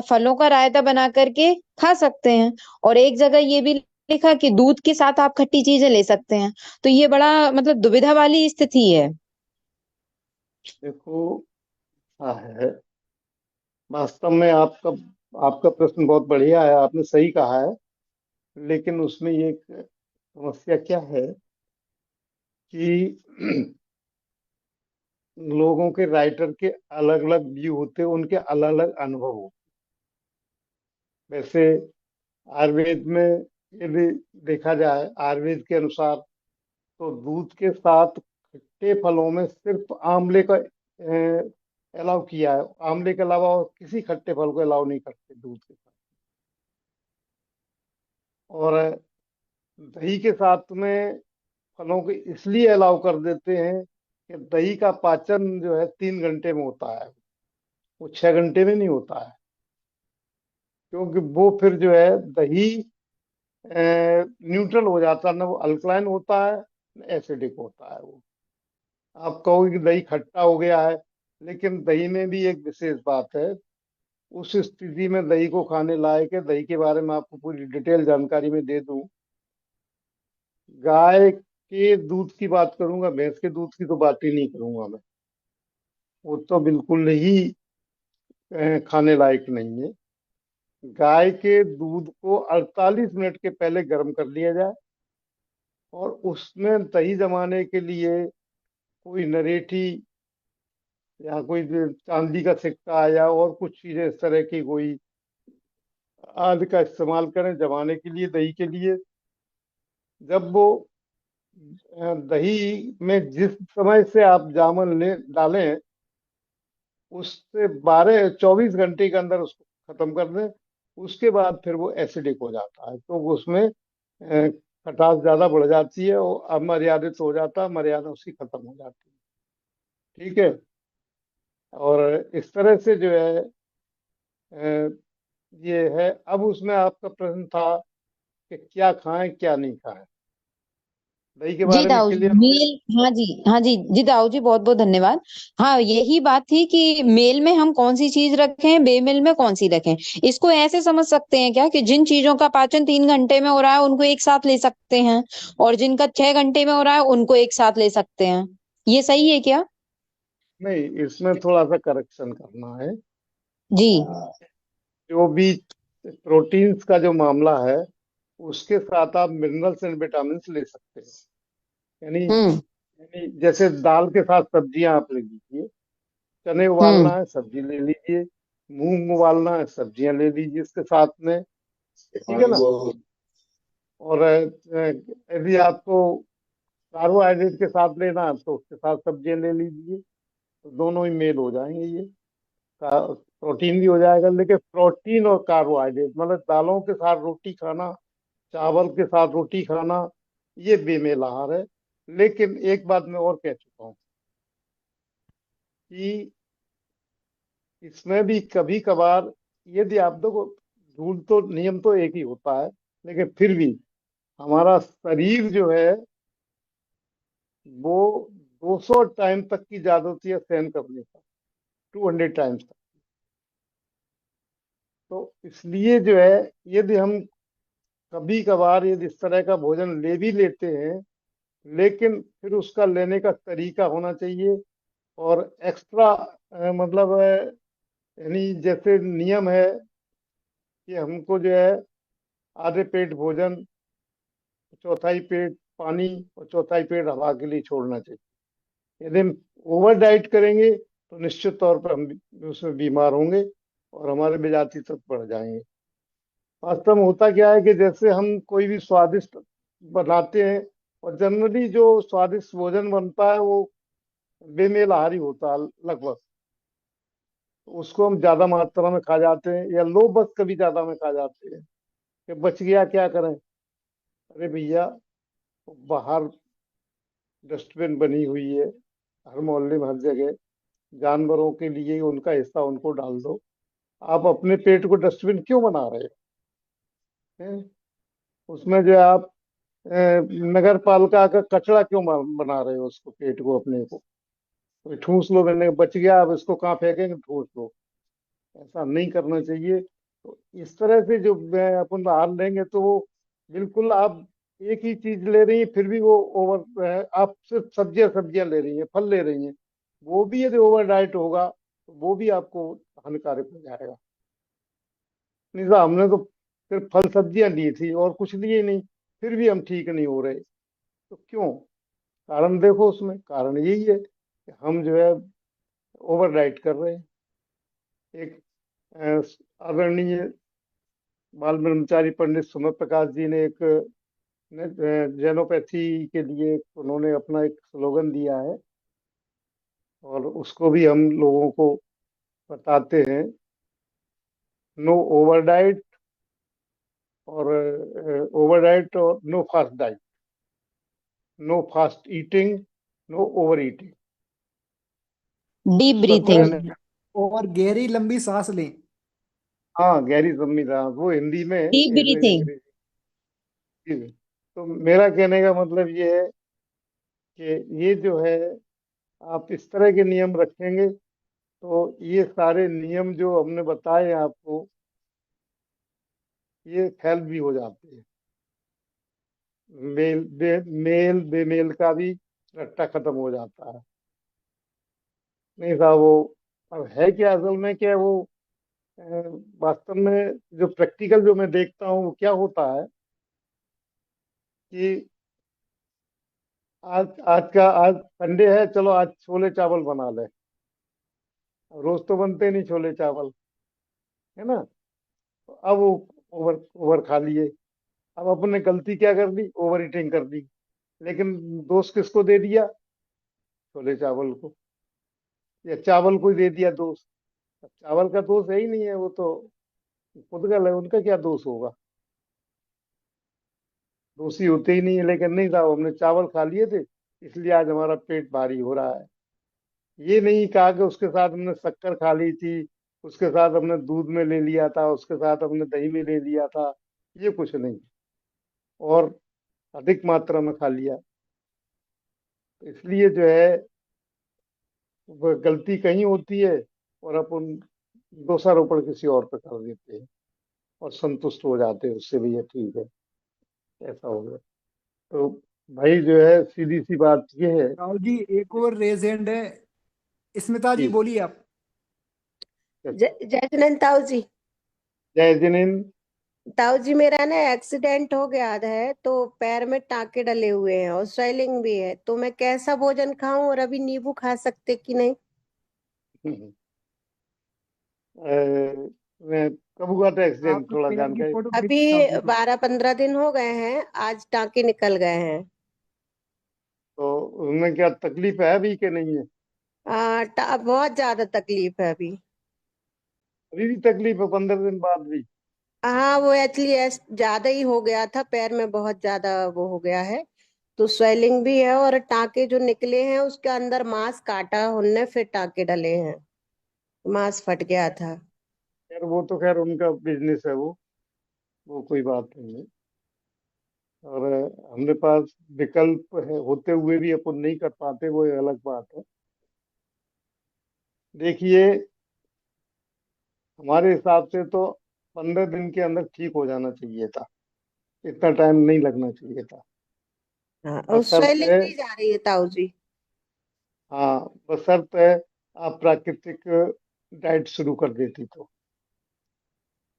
फलों का रायता बना करके खा सकते हैं, और एक जगह ये भी लिखा कि दूध के साथ आप खट्टी चीजें ले सकते हैं। तो ये बड़ा मतलब दुविधा वाली स्थिति है। देखो, हाँ है, वास्तव में आपका आपका प्रश्न बहुत बढ़िया है, आपने सही कहा है। लेकिन उसमें ये एक समस्या क्या है कि लोगों के राइटर के अलग अलग व्यू होते हैं, उनके अलग अलग अनुभव होते हैं। वैसे आयुर्वेद में यदि देखा जाए, आयुर्वेद के अनुसार तो दूध के साथ खट्टे फलों में सिर्फ आंवले का अलाउ किया है। आंवले के अलावा और किसी खट्टे फल को अलाउ नहीं करते दूध के साथ। और दही के साथ में फलों को इसलिए अलाउ कर देते हैं कि दही का पाचन जो है 3 घंटे में होता है, वो 6 घंटे में नहीं होता है। क्योंकि वो फिर जो है दही न्यूट्रल हो जाता है, ना वो अल्कलाइन होता है ना एसिडिक होता है वो। आप कहोगे कि दही खट्टा हो गया है, लेकिन दही में भी एक विशेष बात है। उस स्थिति में दही को खाने लायक है। दही के बारे में आपको पूरी डिटेल जानकारी में दे दूं। गाय के दूध की बात करूंगा, भैंस के दूध की तो बात ही नहीं करूंगा मैं। वो तो बिल्कुल ही खाने लायक नहीं है। गाय के दूध को 48 मिनट के पहले गर्म कर लिया जाए, और उसमें दही जमाने के लिए कोई नरेठी या कोई जो चांदी का सिक्का या और कुछ चीजें इस तरह की कोई आदि का इस्तेमाल करें जमाने के लिए, दही के लिए। जब वो दही में जिस समय से आप जामन ले डालें, उससे 12 24 घंटे के अंदर उसको खत्म कर दें। उसके बाद फिर वो एसिडिक हो जाता है, तो उसमें खटास ज्यादा बढ़ जाती है, और अमर्यादित हो जाता है, मर्यादा उसकी खत्म हो जाती है। ठीक है? और इस तरह से जो है अ, ये है। अब उसमें आपका प्रश्न था कि क्या खाएं क्या नहीं खाएं। दही के जी बारे में दाऊ जी, क्लियर हो गया। मेल, हाँ जी, हाँ जी, जी दाऊ जी, बहुत बहुत धन्यवाद। हाँ, यही बात थी कि मेल में हम कौन सी चीज रखें, बेमेल में कौन सी रखें। इसको ऐसे समझ सकते हैं क्या कि जिन चीजों का पाचन 3 घंटे में हो रहा है उनको एक साथ ले सकते हैं, और जिनका 6 घंटे में हो रहा है उनको एक साथ ले सकते हैं। ये सही है क्या? नहीं, इसमें थोड़ा सा करेक्शन करना है। जी। जो भी प्रोटीन्स का जो मामला है, उसके साथ आप मिनरल्स एंड विटामिन ले सकते हैं। यानी हम्म। यानी जैसे दाल के साथ सब्जियां आप ले लीजिए, चने हम्म। उबालना है सब्जी ले लीजिए, मूंग उबालना है सब्जियां ले लीजिए इसके साथ में, ठीक है ना। और यदि आपको कार्बोहाइड्रेट के साथ लेना है तो उसके साथ सब्जियां ले लीजिए, तो दोनों ही मेल हो जाएंगे ये। प्रोटीन भी हो जाएगा, लेकिन प्रोटीन और कार्बोहाइड्रेट मतलब दालों के साथ रोटी खाना, चावल के साथ रोटी खाना, ये बेमेल आहार है। लेकिन एक बात मैं और कह चुका हूँ कि इसमें भी कभी कभार, यदि आप देखो, रूल तो नियम तो एक ही होता है, लेकिन फिर भी हमारा शरीर जो है वो 200 टाइम तक की ज्यादा होती है सहन करने का, 200 टाइम्स तक। तो इसलिए जो है, यदि हम कभी कभार यदि इस तरह का भोजन ले भी लेते हैं, लेकिन फिर उसका लेने का तरीका होना चाहिए। और एक्स्ट्रा मतलब यानी जैसे नियम है कि हमको जो है आधे पेट भोजन, चौथाई पेट पानी और चौथाई पेट हवा के लिए छोड़ना चाहिए। यदि हम ओवर डाइट करेंगे तो निश्चित तौर पर हम उसमें बीमार होंगे और हमारे विजाती तक बढ़ जाएंगे। वास्तव में होता क्या है कि जैसे हम कोई भी स्वादिष्ट बनाते हैं, और जनरली जो स्वादिष्ट भोजन बनता है वो बेमेल आहारी होता है लगभग, तो उसको हम ज्यादा मात्रा में खा जाते हैं, या लो बस कभी ज्यादा में खा जाते हैं कि बच गया क्या करें। अरे भैया, बाहर डस्टबिन बनी हुई है हर मोहल्ले में, हर जगह। जानवरों के लिए उनका हिस्सा उनको डाल दो। आप अपने पेट को डस्टबिन क्यों बना रहे हैं? उसमें जो है आप नगर पालिका का कचरा क्यों बना रहे हो उसको, पेट को अपने को? कोई ठूस लो, मैंने बच गया, अब इसको कहाँ फेंकेंगे, ठूस लो। ऐसा नहीं करना चाहिए। तो इस तरह से जो अपन आहार लेंगे तो वो बिल्कुल आप एक ही चीज ले रही हैं, फिर भी वो ओवर, आप सिर्फ सब्जियां सब्जियां ले रही हैं, फल ले रही हैं, वो भी यदि ओवर डाइट होगा तो वो भी आपको हानिकारक हो जाएगा। नहीं साहब, हमने तो सिर्फ फल सब्जियां ली थी और कुछ लिए ही नहीं, फिर भी हम ठीक नहीं हो रहे। तो क्यों? कारण देखो, उसमें कारण यही है कि हम जो है ओवर डाइट कर रहे हैं। एक आदरणीय बाल ब्रह्मचारी पंडित सुमन प्रकाश जी ने एक जेनोपैथी के लिए उन्होंने अपना एक स्लोगन दिया है, और उसको भी हम लोगों को बताते हैं। नो ओवर डाइट, और ओवर डाइट और no fast diet, no fast eating, no over eating. Deep रिश्वत और ब्रीथिंग। लेने। और गहरी लंबी सांस लें। हाँ, गहरी संविधान वो हिंदी में है, डीप ब्रीथिंग। अंग्रेजी में। तो मेरा कहने का मतलब ये है कि ये जो है, आप इस तरह के नियम रखेंगे तो ये सारे नियम जो हमने बताए आपको, ये हेल्प भी हो जाती है। मेल बेमेल का भी रट्टा खत्म हो जाता है। नहीं साहब, वो अब है क्या, असल में क्या है वो, अ, वास्तव में जो प्रैक्टिकल जो मैं देखता हूँ वो क्या होता है कि आज संडे है, चलो आज छोले चावल बना ले। रोज तो बनते नहीं छोले चावल, है ना। तो अब वो ओवर ओवर खा लिए। अब अपने गलती क्या कर दी, ओवर ईटिंग कर दी। लेकिन दोष किसको दे दिया? छोले चावल को, या चावल को ही दे दिया दोष। अब चावल का दोष है ही नहीं है, वो तो खुदगल है, उनका क्या दोष होगा? दोषी होते ही नहीं है। लेकिन नहीं साहब, हमने चावल खा लिए थे इसलिए आज हमारा पेट भारी हो रहा है। ये नहीं कहा कि उसके साथ हमने शक्कर खा ली थी, उसके साथ हमने दूध में ले लिया था, उसके साथ हमने दही में ले लिया था। ये कुछ नहीं, और अधिक मात्रा में खा लिया। इसलिए जो है वह गलती कहीं होती है और अपन दोषारोपण किसी और पे कर देते हैं और संतुष्ट हो जाते हैं उससे, भी ये ठीक है, ऐसा हो गया। तो भाई जो है सीधी सी बात ये है राहुल जी, एक और रेज हैंड है। स्मिता जी, कि बोलिए आप। जय जिनेन्द्र ताऊ जी। जय जिनेन्द्र। ताऊ जी, मेरा ना एक्सीडेंट हो गया है, तो पैर में टांके डले हुए हैं और स्वेलिंग भी है, तो मैं कैसा भोजन खाऊं और अभी नींबू खा सकते कि नहीं? मैं कब हुआ था एक्सीडेंट, आप थोड़ा पैर की जानकारी। फोटो भेज अभी राहुल जी को। 12-15 दिन हो गए हैं, आज टांके निकल गए हैं। तो उनमें क्या तकलीफ है अभी कि नहीं है? बहुत ज्यादा तकलीफ है अभी। अभी भी तकलीफ है 15 दिन बाद भी? हाँ, वो एक्चुअली ज्यादा ही हो गया था, पैर में बहुत ज्यादा वो हो गया है, तो स्वेलिंग भी है और टांके जो निकले हैं उसके अंदर मांस काटा उनने, फिर टांके डले हैं, मांस फट गया था। खैर वो तो खैर उनका बिजनेस है, वो कोई बात नहीं है। और हमरे पास विकल्प है होते हुए भी अपन नहीं कर पाते, वो एक अलग बात है। देखिए, हमारे हिसाब से तो 15 दिन के अंदर ठीक हो जाना चाहिए था, इतना टाइम नहीं लगना चाहिए था। हाँ, और स्वेलिंग बशर्ते, नहीं जा रही है ताऊ जी। हाँ, बशर्ते आप प्राकृतिक डाइट शुरू कर देती तो।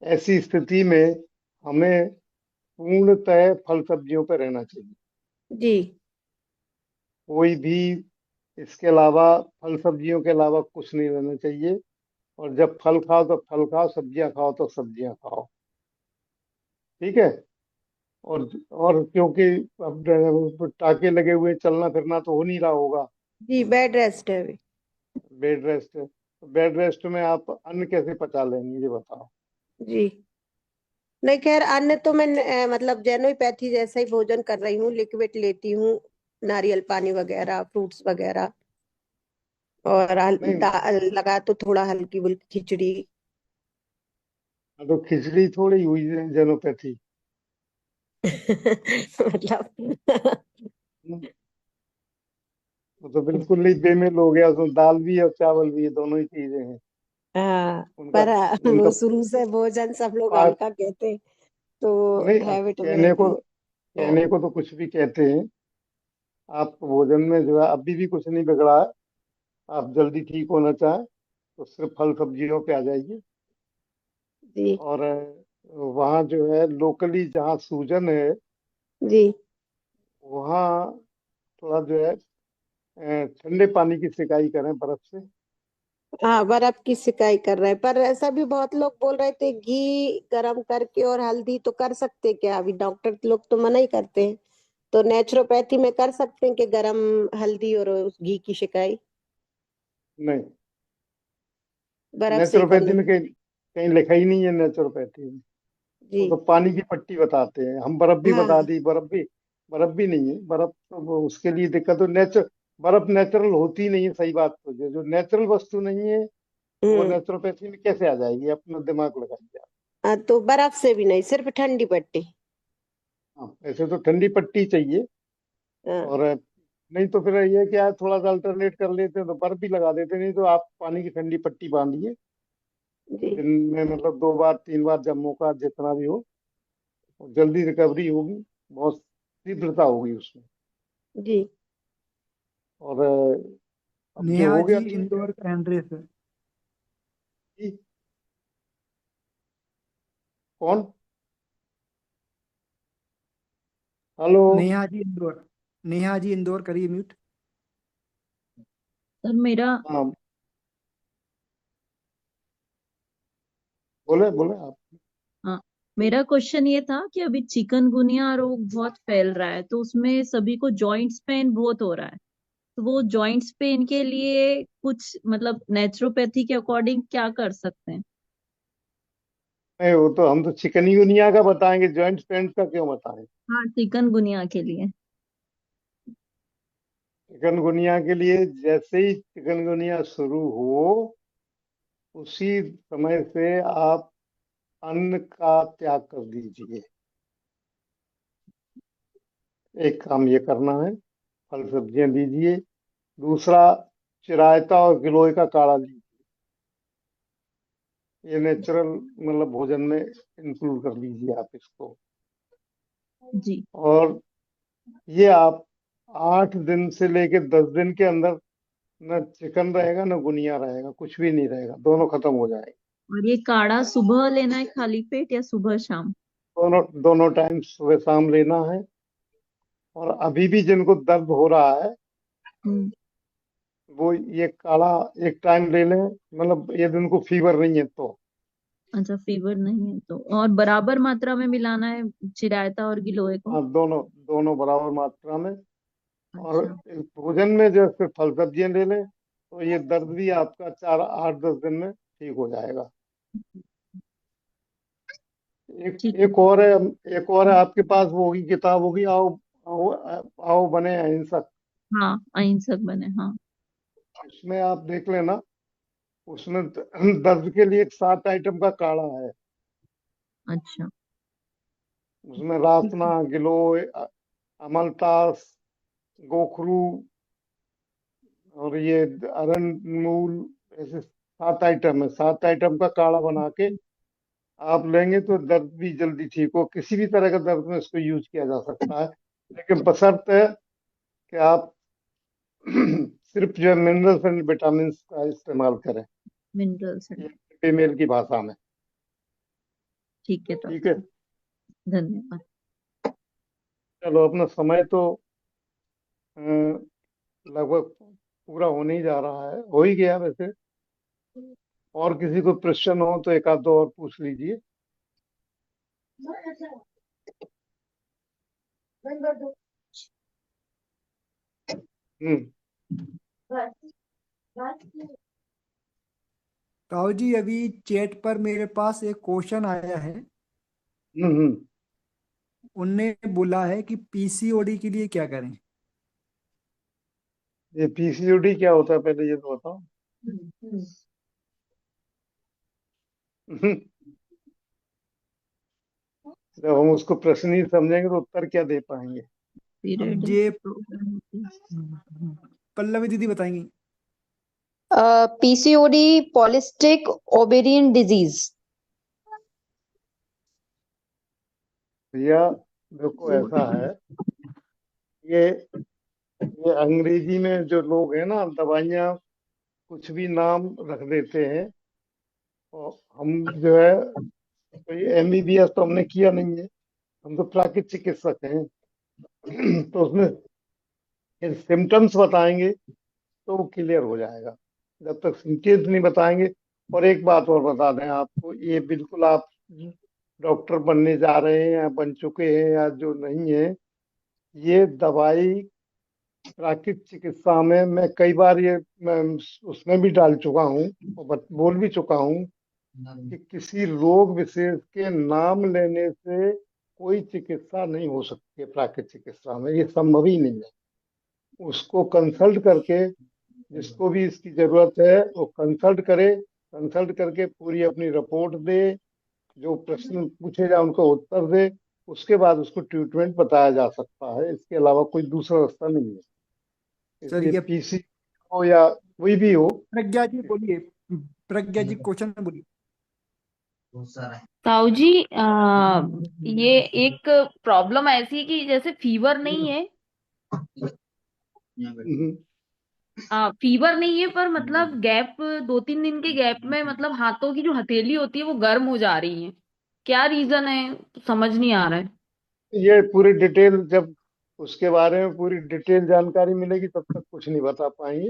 ऐसी स्थिति में हमें पूर्णतः फल सब्जियों पर रहना चाहिए। जी। कोई भी इसके अलावा, फल सब्जियों के अलावा कुछ नहीं रहना चाहिए। और जब फल खाओ तो फल खाओ, सब्जियां खाओ तो सब्जियां खाओ। ठीक है। और क्योंकि अब टाके लगे हुए, चलना फिरना तो हो नहीं रहा होगा, जी, बेड रेस्ट है अभी। बेड रेस्ट है, तो बेड रेस्ट में आप अन्न कैसे पचा लेंगे ये बताओ? जी। नहीं, खैर अन्य तो मैं मतलब जेनोपैथी जैसा ही भोजन कर रही हूँ, लिक्विड लेती हूँ, नारियल पानी वगैरह, फ्रूट्स वगैरह, और नहीं, दाल लगा तो थोड़ा हल्की बुल्की खिचड़ी। तो खिचड़ी थोड़ी हुई जेनोपैथी। मतलब वो तो बिल्कुल ही बेमेल हो गया, उसमें दाल भी है और चावल भी है, दोनों ही चीजें हैं। हाँ, उनका पर वो उनका शुरू से भोजन सब लोग पाक, हल्का कहते हैं, तो नहीं, अब हैबिट में है कहने को अभी। हाँ। कहने को तो कुछ भी कहते हैं। आप भोजन में जो है अभी भी कुछ नहीं बिगड़ा है। आप जल्दी ठीक होना चाहें तो सिर्फ फल सब्जियों पे आ जाइए। जी। और वहाँ जो है लोकली जहाँ सूजन है, जी। वहाँ थोड़ा जो है ठंडे पानी की सिकाई करें बर्फ से। हाँ, बर्फ की सिकाई कर रहे हैं, पर ऐसा भी बहुत लोग बोल रहे थे घी गरम करके और हल्दी तो कर सकते क्या, अभी डॉक्टर लोग तो मना ही करते हैं, तो नेचुरोपैथी में कर सकते हैं कि गरम हल्दी और उस घी की सिकाई नहीं, बर्फ से ही नेचुरोपैथी करनी? में कहीं कहीं लिखा ही नहीं है नेचुरोपैथी में। जी। वो तो पानी की पट्टी बताते हैं, हम बर्फ भी बता हाँ। दी, बर्फ भी नहीं है। बर्फ तो उसके लिए दिक्कत, तो बर्फ नेचुरल होती नहीं है, सही बात। तो जो नेचुरल वस्तु नहीं है वो हम्म। नेचुरोपैथी में कैसे आ जाएगी? अपना दिमाग लगाइए आप। हाँ, तो बर्फ से भी नहीं, सिर्फ ठंडी पट्टी। हाँ, ऐसे तो ठंडी पट्टी चाहिए। हाँ। और नहीं तो फिर ये क्या है, थोड़ा सा अल्टरनेट कर लेते हैं तो बर्फ भी लगा देते हैं, नहीं तो आप पानी की ठंडी पट्टी बांधिए। जी। दिन में मतलब 2 बार 3 बार, जब मौका जितना भी हो, और जल्दी रिकवरी होगी, बहुत तीव्रता होगी उसमें। जी। और अब जो नेहा हो गया जी, ठीक है। इंदौर का एड्रेस है। जी, कौन? हेलो। नेहा जी इंदौर। नेहा जी इंदौर, करिए म्यूट। सर मेरा हाँ, बोले बोले आप। हाँ, मेरा क्वेश्चन ये था कि अभी चिकनगुनिया रोग बहुत फैल रहा है, तो उसमें सभी को जॉइंट्स पेन बहुत हो रहा है। तो वो जॉइंट्स पेन के लिए कुछ मतलब नेचुरोपैथी के अकॉर्डिंग क्या कर सकते हैं? नहीं, वो तो हम तो चिकनगुनिया का बताएंगे, जॉइंट पेन का क्यों बताएं? हाँ, चिकनगुनिया के लिए। चिकनगुनिया के लिए जैसे ही चिकनगुनिया शुरू हो, उसी समय से आप अन्न का त्याग कर दीजिए। एक काम ये करना है। फल सब्जियां लीजिए। दूसरा, चिरायता और गिलोय का काढ़ा लीजिए। ये नेचुरल मतलब भोजन में इंक्लूड कर लीजिए आप इसको। जी। और ये आप 8 दिन से लेके 10 दिन के अंदर न चिकन रहेगा न गुनिया रहेगा, कुछ भी नहीं रहेगा, दोनों खत्म हो जाएंगे। और ये काढ़ा सुबह लेना है खाली पेट या सुबह शाम? दोनों दोनों टाइम सुबह शाम लेना है। और अभी भी जिनको दर्द हो रहा है हम्म। वो ये काढ़ा एक टाइम ले लें, मतलब यदि उनको फीवर नहीं है तो। अच्छा, फीवर नहीं है तो। और बराबर मात्रा में मिलाना है चिरायता और गिलोय को? हाँ, दोनों दोनों बराबर मात्रा में। और अच्छा। इस भोजन में जैसे फल सब्जियां ले लें तो ये दर्द भी आपका 4 8 10 दिन में ठीक हो जाएगा। एक ठीक है। एक और है। एक और है, आपके पास वो होगी, किताब होगी, आओ आओ आओ बने अहिंसक। हाँ, अहिंसक बने, हाँ। उसमें आप देख लेना, उसमें दर्द के लिए 7 आइटम का काढ़ा है। अच्छा। उसमें ठीक रासना, है। गिलोय, अमलतास, गोखरू और ये अरंडमूल, ऐसे 7 आइटम है। 7 आइटम का काढ़ा बना के आप लेंगे तो दर्द भी जल्दी ठीक हो। किसी भी तरह का दर्द में इसको यूज किया जा सकता है, लेकिन बशर्ते कि आप सिर्फ जो है मिनरल्स एंड विटामिन का इस्तेमाल करें, मिनरल्स है। ये फीमेल की भाषा में। ठीक है ठीक है। डॉक्टर। धन्यवाद। चलो, अपना समय तो अ, लगभग पूरा होने ही जा रहा है, हो ही गया वैसे। और किसी को प्रश्न हो तो एक आध दो और पूछ लीजिए। हम्म। ताऊ जी, अभी चैट पर मेरे पास एक क्वेश्चन आया है। हम्म। उनने बोला है कि पीसीओडी के लिए क्या करें। ये पीसीओडी क्या होता है, पहले ये तो बताओ। जब हम उसको प्रश्न ही समझेंगे तो उत्तर क्या दे पाएंगे। अब पीरियड ये प्रॉब्लम होती है। पल्लवी दीदी बताएंगी। PCOD polycystic ovarian disease. भैया देखो, ऐसा है, ये ये अंग्रेजी में जो लोग हैं ना, दवाइयाँ कुछ भी नाम रख देते हैं। और हम जो है, कोई एमबीबीएस तो हमने किया नहीं है, हम तो प्राकृतिक चिकित्सक हैं। तो उसमें सिम्टम्स बताएंगे तो वो क्लियर हो जाएगा, जब तक सिम्टम्स नहीं बताएंगे। और एक बात और बता दें आपको, ये बिल्कुल आप डॉक्टर बनने जा रहे हैं या बन चुके हैं या जो नहीं है, ये दवाई प्राकृतिक चिकित्सा में मैं कई बार ये मैं उसमें भी डाल चुका हूँ और बोल भी चुका हूँ कि किसी रोग विशेष के नाम लेने से कोई चिकित्सा नहीं हो सकती है प्राकृतिक चिकित्सा में, ये संभव ही नहीं है। उसको कंसल्ट करके, जिसको भी इसकी जरूरत है वो कंसल्ट करे, कंसल्ट करके पूरी अपनी रिपोर्ट दे, जो प्रश्न पूछे जाए उनको उत्तर दे, उसके बाद उसको ट्रीटमेंट बताया जा सकता है। इसके अलावा कोई दूसरा रास्ता नहीं है। इसलिए चलिए, पीसी हो या कोई भी हो। प्रज्ञा जी बोलिए। प्रज्ञा जी क्वेश्चन बोलिए। ताऊ जी, ये एक प्रॉब्लम ऐसी है कि जैसे फीवर नहीं है। हम्म। फीवर नहीं है पर मतलब गैप, 2 3 दिन के गैप में मतलब हाथों की जो हथेली होती है वो गर्म हो जा रही है। क्या रीजन है, समझ नहीं आ रहा है। ये पूरी डिटेल, जब उसके बारे में पूरी डिटेल जानकारी मिलेगी तब तक कुछ नहीं बता पाएंगे।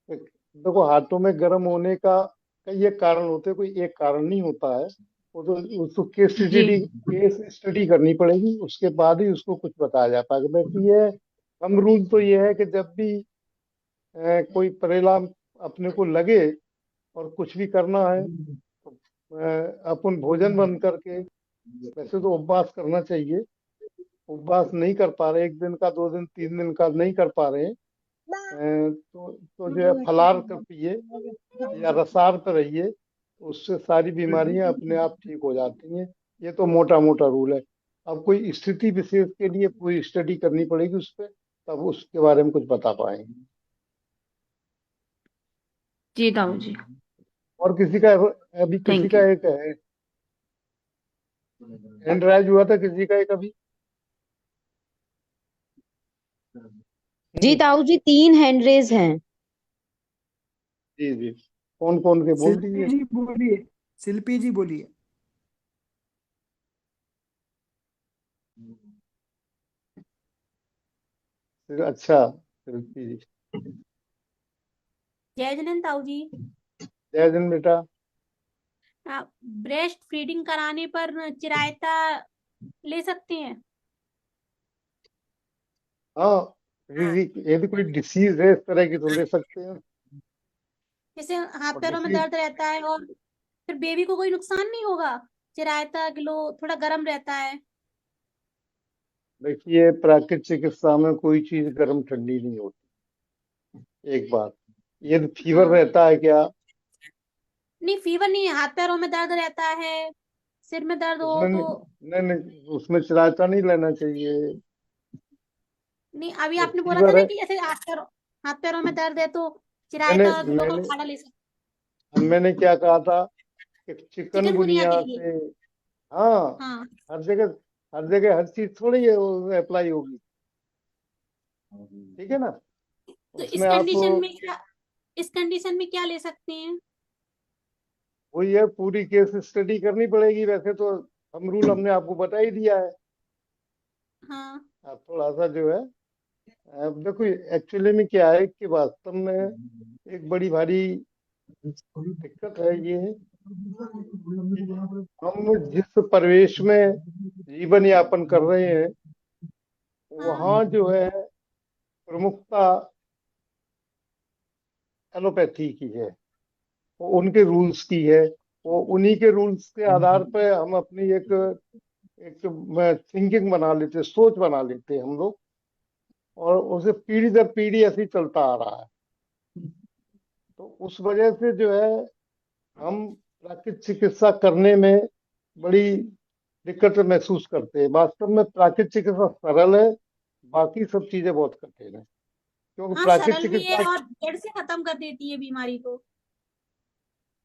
देखो, हाथों में गर्म होने का कई एक कारण होते हैं, कोई एक कारण नहीं होता है। वो तो उसको जी। केस स्टडी करनी पड़ेगी, उसके बाद ही उसको कुछ बताया जा पाएगा। वैसे ये हम रूल तो ये है कि जब भी कोई परिणाम अपने को लगे और कुछ भी करना है तो अपन भोजन बंद करके, वैसे तो उपवास करना चाहिए, उपवास नहीं कर पा रहे, 1 दिन का, 2 दिन 3 दिन का नहीं कर पा रहे हैं, तो जो है फलाहार कर पिए या रसार पर रहिए, उससे सारी बीमारियां अपने आप ठीक हो जाती हैं। ये तो मोटा मोटा रूल है। अब कोई स्थिति विशेष के लिए पूरी स्टडी करनी पड़ेगी उस पर, तब उसके बारे में कुछ बता पाएंगे। जी ताऊ जी, और किसी का, अभी किसी थैंक का यू। एक है, हैंड राइज हुआ था किसी का एक अभी। जी हम्म। ताऊ जी, 3 हैंड रेज हैं। जी जी, कौन कौन के बोल शिल्पी दीजिए। जी बोलिए, शिल्पी जी बोलिए। अच्छा, शिल्पी जी। जय जिनेन्द्र ताऊ जी, जय दिन बेटा। ब्रेस्ट फीडिंग कराने पर चिरायता ले सकते हैं? हाँ, यदि कोई डिसीज है इस तरह की तो ले सकते हैं। जैसे हाथ और पैरों में डिसीज, दर्द रहता है और फिर बेबी को कोई नुकसान नहीं होगा? चिरायता गिलो थोड़ा गर्म रहता है। देखिए प्राकृतिक चिकित्सा में कोई चीज गर्म ठंडी नहीं होती। एक बात, यदि फीवर हाँ, रहता है क्या, नहीं फीवर नहीं है, हाथ पैरों में दर्द रहता है, सिर में दर्द हो उसमें तो। नहीं नहीं, उसमें चिरायता नहीं लेना चाहिए। नहीं, अभी ये आपने बोला था फीवर ना है। कि जैसे हाथ पैरों में दर्द है तो मैंने चिरायता गिलो का मैंने काढ़ा ले सकते। मैंने क्या कहा था कि चिकनगुनिया के चिकनगुनिया लिए। से, हाँ, हाँ, हर जगह, हर जगह हर चीज थोड़ी है वो अप्लाई होगी। ठीक है ना, तो उसमें आप, इस कंडीशन में क्या ले सकते हैं? वही है, पूरी केस स्टडी करनी पड़ेगी। वैसे तो हम रूल हमने आपको बता ही दिया है। हाँ, आप थोड़ा सा जो है, अब देखो एक्चुअली में क्या है कि वास्तव में एक बड़ी भारी दिक्कत है ये, कि हम जिस परिवेश में जीवन यापन कर रहे हैं हाँ, वहाँ जो है प्रमुखता एलोपैथी की है, वो उनके रूल्स की है। वो उन्हीं के रूल्स के आधार पर हम अपनी एक एक थिंकिंग बना लेते, सोच बना लेते हैं हम लोग, और उसे पीढ़ी दर पीढ़ी ऐसे ही चलता आ रहा है। तो उस वजह से जो है हम प्राकृतिक चिकित्सा करने में बड़ी दिक्कत महसूस करते हैं। वास्तव में प्राकृतिक चिकित्सा सरल है, बाकी सब चीजें बहुत कठिन है, क्योंकि हाँ प्राकृतिक सरल भी है चिकित्सा, और जड़ से खत्म कर देती है बीमारी को।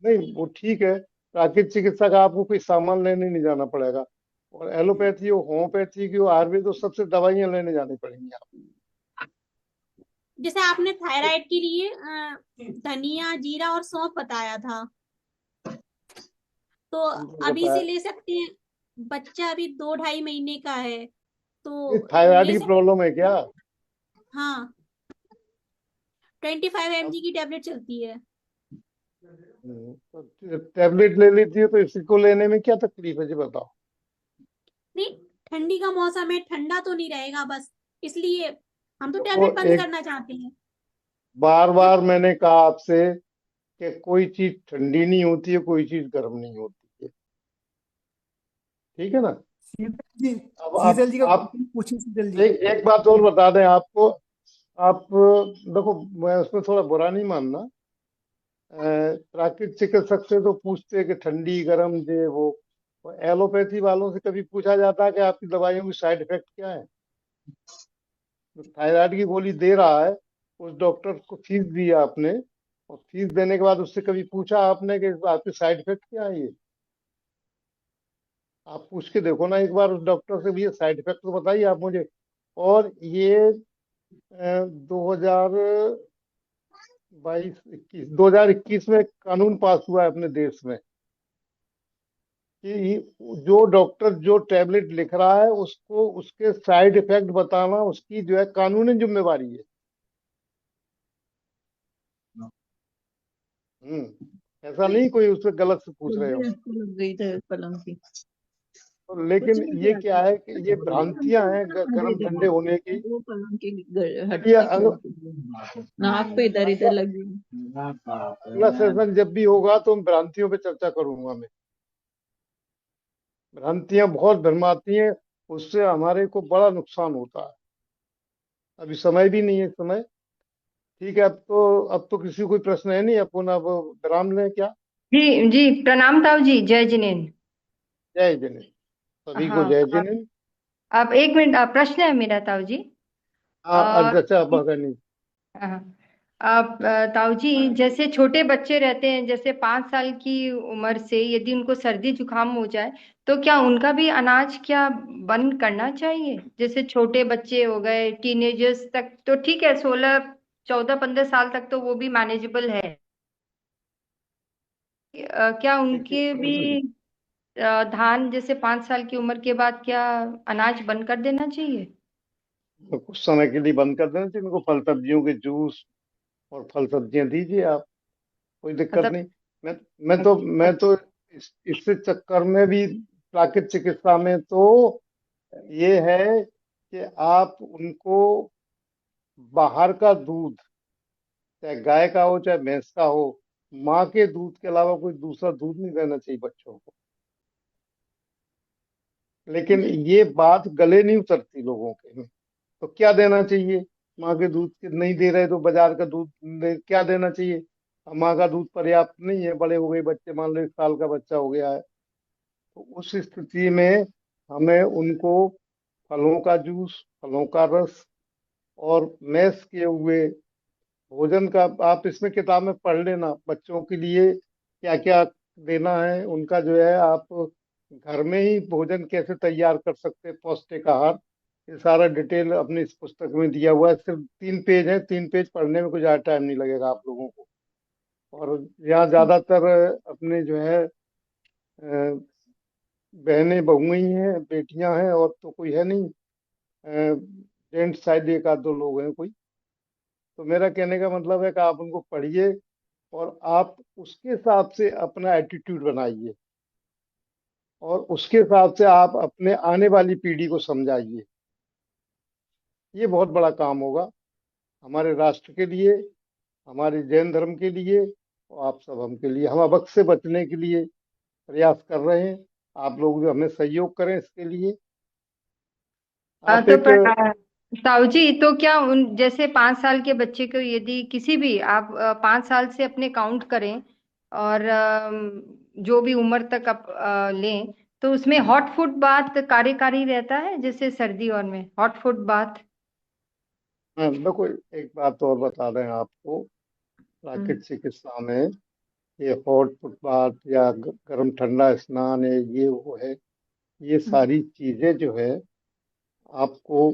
नहीं वो ठीक है, प्राकृतिक चिकित्सा का आपको कोई सामान लेने नहीं जाना पड़ेगा। और एलोपैथी हो, होम्योपैथी की हो, आयुर्वेद हो, सबसे दवाइयां लेने जानी पड़ेंगी आपको। जैसे आपने थायराइड के लिए धनिया जीरा और सौंफ बताया था, तो बिल्कुल अभी से बताया। ले सकते हैं? बच्चा अभी 2 ढाई महीने का है ये तो थायराइड ले की सकते। प्रॉब्लम है क्या? हाँ, 25 mg अब की टेबलेट चलती है। तो टैबलेट ले लेती है तो इसी को लेने में क्या तकलीफ है जी, बताओ। नहीं, ठंडी का मौसम है, ठंडा तो नहीं रहेगा बस, इसलिए हम तो देखो टैबलेट बंद एक, करना चाहते हैं। बार जब बार मैंने कहा आपसे कि कोई चीज ठंडी नहीं होती है, कोई चीज गर्म नहीं होती है। ठीक है ना। शीतल जी, अब शीतल जी का आप क्वेश्चन पूछिए, शीतल जी। एक बात और बता दें आपको। आप देखो, मैं उसमें थोड़ा बुरा नहीं मानना, प्राकृतिक चिकित्सक से तो पूछते हैं कि ठंडी गर्म ये वो, और एलोपैथी वालों से कभी पूछा जाता है कि आपकी दवाइयों की साइड इफेक्ट क्या है? जो थायराइड की गोली दे रहा है, उस डॉक्टर को फीस दी आपने, और फीस देने के बाद उससे कभी पूछा आपने कि आपके साइड इफेक्ट क्या है ये? आप पूछ के देखो ना एक बार उस डॉक्टर से भी, ये साइड इफेक्ट तो बताइए आप मुझे। और ये 2021 में कानून पास हुआ है अपने देश में कि जो डॉक्टर जो टैबलेट लिख रहा है उसको उसके साइड इफेक्ट बताना उसकी जो है कानूनी जिम्मेवारी है। ऐसा नहीं कोई उससे गलत से पूछ लग रहे गई, हो। इसको लग गई था पलंग की। तो कुछ लेकिन नहीं ये किया क्या था, है कि ये भ्रांतियां हैं दे गर्म दे ठंडे होने की। वो पलंग की ये हड्डी नाक पे इधर इधर लगी। अगला सेशन जब भी होगा तो मैं भ्रांतियों पे चर्चा करूंगा। मैं, भ्रांतियां बहुत भरमाती हैं, उससे हमारे को बड़ा नुकसान होता है। अभी समय भी नहीं है, समय। ठीक है, अब तो किसी को कोई प्रश्न है नहीं, अपन अब विराम लें क्या? जी जी, प्रणाम ताऊ जी, जय जिनेन्द्र। जय जिनेन्द्र। सभी को हाँ, जय जिनेन्द्र। आप 1 मिनट, प्रश्न है मेरा ताऊ जी। हाँ, और अच्छा बगानी। हाँ, आप ताऊ जी, जैसे छोटे बच्चे रहते हैं, जैसे 5 साल की उम्र से यदि उनको सर्दी जुकाम हो जाए, तो क्या उनका भी अनाज क्या बंद करना चाहिए? जैसे छोटे बच्चे हो गए, टीनेजर्स तक तो ठीक है, 16, 14, 15 साल तक तो वो भी मैनेजेबल है। क्या उनके भी देखिए, धान जैसे 5 साल की उम्र के बाद क्या अनाज बंद कर देना चाहिए? तो कुछ समय के लिए बंद कर देना चाहिए इनको, फल सब्जियों के जूस और फल सब्जियां दीजिए आप, कोई दिक्कत मतलब नहीं। मैं तो इससे चक्कर में भी प्राकृतिक चिकित्सा में तो ये है कि आप उनको बाहर का दूध, चाहे गाय का हो चाहे भैंस का हो, माँ के दूध के अलावा कोई दूसरा दूध नहीं देना चाहिए बच्चों को। लेकिन ये बात गले नहीं उतरती लोगों के। तो क्या देना चाहिए? माँ के दूध के नहीं दे रहे तो बाजार का दूध क्या देना चाहिए? अब माँ का दूध पर्याप्त नहीं है, बड़े हो गए बच्चे, मान लो 1 साल का बच्चा हो गया है, तो उस स्थिति में हमें उनको फलों का जूस, फलों का रस और मैश किए हुए भोजन का, आप इसमें किताब में पढ़ लेना बच्चों के लिए क्या क्या देना है उनका, जो है आप घर में ही भोजन कैसे तैयार कर सकते हैं, पौष्टिक आहार, ये सारा डिटेल अपनी इस पुस्तक में दिया हुआ है। सिर्फ 3 पेज है, 3 पेज पढ़ने में कुछ ज़्यादा टाइम नहीं लगेगा आप लोगों को। और यहाँ ज्यादातर अपने जो है बहनें बहुएं ही हैं, बेटियां हैं, और तो कोई है नहीं। जेंट्स शायद एक आध दो लोग हैं कोई। तो मेरा कहने का मतलब है कि आप उनको पढ़िए और आप उसके हिसाब से अपना एटीट्यूड बनाइए, और उसके हिसाब से आप अपने आने वाली पीढ़ी को समझाइए। ये बहुत बड़ा काम होगा हमारे राष्ट्र के लिए, हमारे जैन धर्म के लिए, और आप सब हम के लिए। हम अवक्त से बचने के लिए प्रयास कर रहे हैं, आप लोग भी हमें सहयोग करें इसके लिए। आप तो एक ताऊ जी, तो क्या उन जैसे 5 साल के बच्चे को यदि किसी भी आप 5 साल से अपने काउंट करें, और जो भी उम्र तक आप लें, तो उसमें हॉट फूड बाथ कार्यकारी रहता है, जैसे सर्दी और में हॉट फूड बाथ। हाँ, देखो एक बात और बता रहे हैं आपको, हम्म। प्राकृतिक चिकित्सा में ये हॉट फुटबाथ या गर्म ठंडा स्नान है, ये वो है, ये सारी चीजें जो है आपको,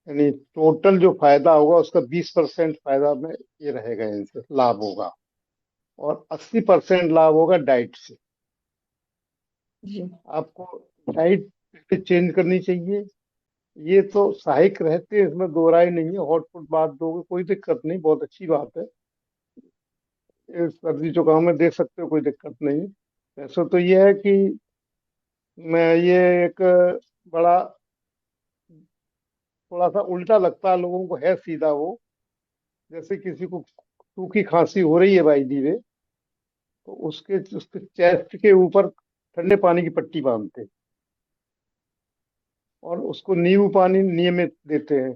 यानी टोटल जो फायदा होगा उसका 20% फायदा में ये रहेगा, इनसे लाभ होगा, और 80% लाभ होगा डाइट से। जी। आपको डाइट चेंज करनी चाहिए। ये तो सहायक रहते हैं, इसमें दो राय नहीं है। हॉट फुट बात दोगे कोई दिक्कत नहीं, बहुत अच्छी बात है, ये सर्दी जुकाम में दे सकते हो, कोई दिक्कत नहीं है। ऐसा तो ये है कि मैं ये एक बड़ा, थोड़ा सा उल्टा लगता है लोगों को, है सीधा वो, जैसे किसी को सूखी खांसी हो रही है भाई दी वे, तो उसके उसके चेस्ट के ऊपर ठंडे पानी की पट्टी बांधते हैं और उसको नींबू पानी नियमित देते हैं,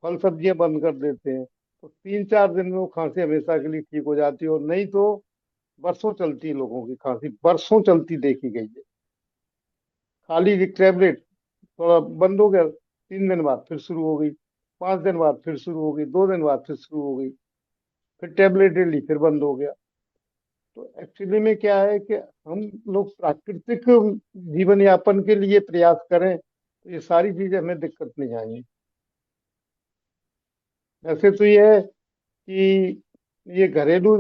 फल सब्जियां बंद कर देते हैं, तो 3 4 दिन में वो खांसी हमेशा के लिए ठीक हो जाती है। और नहीं तो बरसों चलती है, लोगों की खांसी बरसों चलती देखी गई है। खाली एक टैबलेट, थोड़ा बंद हो गया, 3 दिन बाद फिर शुरू हो गई, 5 दिन बाद फिर शुरू हो गई, 2 दिन बाद फिर शुरू हो गई, फिर टैबलेट ले ली फिर बंद हो गया। तो एक्चुअली में क्या है कि हम लोग प्राकृतिक जीवन यापन के लिए प्रयास करें तो ये सारी चीजें हमें दिक्कत नहीं आएंगी। वैसे तो ये है कि ये घरेलू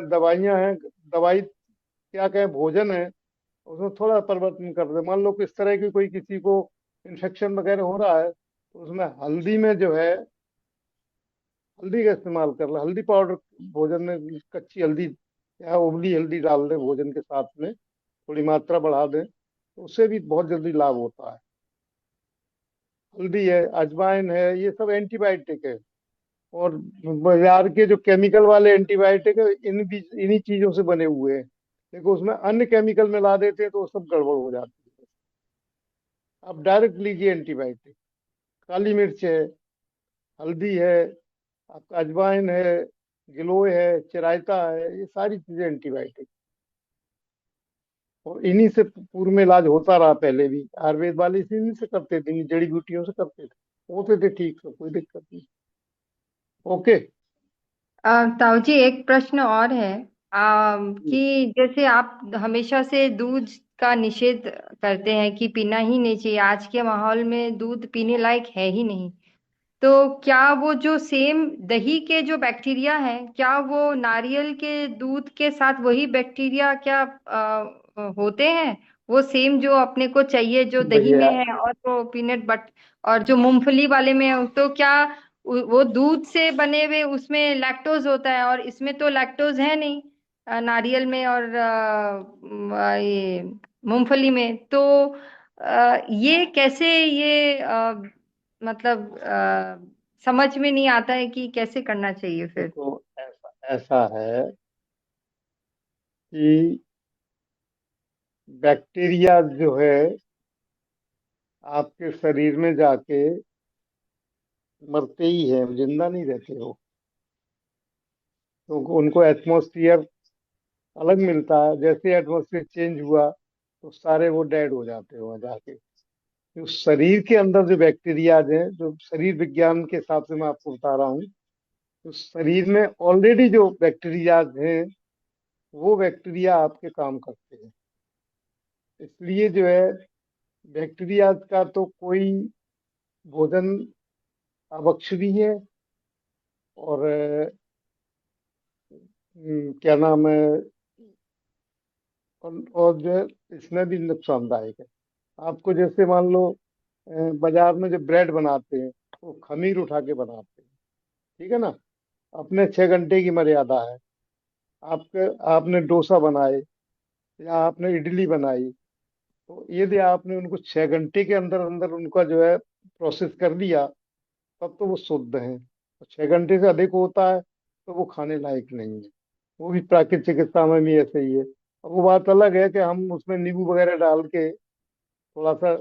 दवाइयां हैं, दवाई क्या कहें, भोजन है, उसमें थोड़ा परिवर्तन कर दे। मान लो कि इस तरह की कोई किसी को इन्फेक्शन वगैरह हो रहा है, तो उसमें हल्दी में जो है, हल्दी का इस्तेमाल कर ले, हल्दी पाउडर भोजन में, कच्ची हल्दी या उबली हल्दी डाल दें भोजन के साथ में, थोड़ी मात्रा बढ़ा दें, तो उससे भी बहुत जल्दी लाभ होता है। हल्दी है, अजवाइन है, ये सब एंटीबायोटिक है। और बाजार के जो केमिकल वाले एंटीबायोटिक है, इन्हीं चीजों से बने हुए हैं, देखो उसमें अन्य केमिकल मिला देते हैं तो वो सब गड़बड़ हो जाती है। आप डायरेक्ट लीजिए एंटीबायोटिक, काली मिर्च है, हल्दी है, आपका अजवाइन है, गिलोय है, चिरायता है, ये सारी चीजें एंटीबायोटिक, और इन्हीं से पूर्व में इलाज होता रहा, पहले भी आयुर्वेद वाले इन्हीं से करते थे, इन्हीं जड़ी बूटियों से करते थे। होते थे ठीक, तो कोई दिक्कत नहीं। ओके। ताऊ जी, एक प्रश्न और है। कि जैसे आप हमेशा से दूध का निषेध करते हैं कि पीना ही नहीं चाहिए, आज के माहौल में दूध पीने लायक है ही नहीं, तो क्या वो जो सेम दही के जो बैक्टीरिया है, क्या वो नारियल के दूध के साथ वही बैक्टीरिया क्या होते हैं? वो सेम जो अपने को चाहिए जो दही में भैया, है और वो पीनट बट और जो मूंगफली वाले में है, तो क्या वो दूध से बने हुए उसमें लैक्टोज होता है और इसमें तो लैक्टोज है नहीं, नारियल में और ये मूंगफली में, तो ये कैसे ये मतलब समझ में नहीं आता है कि कैसे करना चाहिए फिर। देखो, ऐसा ऐसा है कि बैक्टीरिया जो है आपके शरीर में जाके मरते ही है, जिंदा नहीं रहते हो। तो उनको एटमॉस्फेयर अलग मिलता है, जैसे एटमॉस्फेयर चेंज हुआ तो सारे वो डेड हो जाते हो वहां जाके। तो शरीर के अंदर जो बैक्टीरियाज हैं, जो शरीर विज्ञान के हिसाब से मैं आपको बता रहा हूँ, तो शरीर में ऑलरेडी जो बैक्टीरियाज हैं वो बैक्टीरिया आपके काम करते हैं। इसलिए जो है बैक्टीरिया का तो कोई भोजन आवश्यक भी है, और क्या नाम है, और जो है इसमें भी नुकसानदायक है। आपको जैसे मान लो बाजार में जो ब्रेड बनाते हैं वो खमीर उठा के बनाते हैं, ठीक है ना। अपने 6 घंटे की मर्यादा है। आपके आपने डोसा बनाए या आपने इडली बनाई, तो यदि आपने उनको 6 घंटे के अंदर अंदर उनका जो है प्रोसेस कर लिया, तब तो वो शुद्ध है। और 6 घंटे से अधिक होता है तो वो खाने लायक नहीं है। वो भी प्राकृतिक चिकित्सा में भी ऐसे ही है। अब वो बात अलग है कि हम उसमें नींबू वगैरह डाल के थोड़ा सा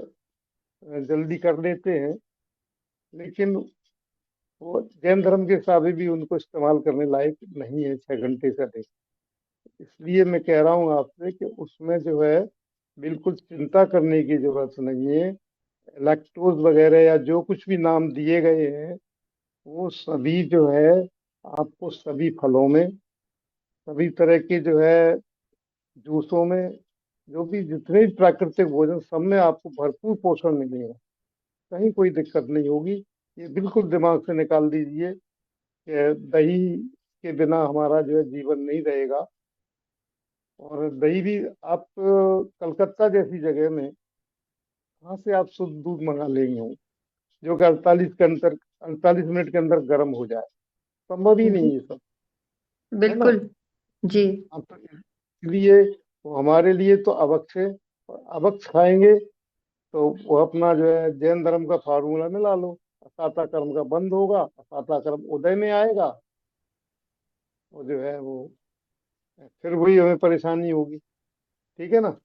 जल्दी कर लेते हैं, लेकिन वो जैन धर्म के हिसाब से भी उनको इस्तेमाल करने लायक नहीं है 6 घंटे से अधिक। इसलिए मैं कह रहा हूँ आपसे कि उसमें जो है बिल्कुल चिंता करने की जरूरत नहीं है। लैक्टोज वगैरह या जो कुछ भी नाम दिए गए हैं वो सभी जो है आपको सभी फलों में, सभी तरह के जो है जूसों में, जो भी जितने भी प्राकृतिक भोजन सब में आपको भरपूर पोषण मिलेगा। कहीं कोई दिक्कत नहीं होगी। ये बिल्कुल दिमाग से निकाल दीजिए कि दही के बिना हमारा जो है जीवन नहीं रहेगा। और दही भी आप कलकत्ता जैसी जगह में कहाँ से आप शुद्ध दूध मंगा लेंगे हो, जो कि 48 मिनट के अंदर गर्म हो जाए? संभव ही नहीं जी है ये सब, है ना। बिल्कुल। जी आप तो इसलिए वो हमारे लिए तो अवक्ष है। और अवक्ष खाएंगे तो वो अपना जो है जैन धर्म का फार्मूला मिला लो, असाता कर्म का बंद होगा, असाता कर्म उदय में आएगा, वो जो है वो फिर वही हमें परेशानी होगी। ठीक है ना।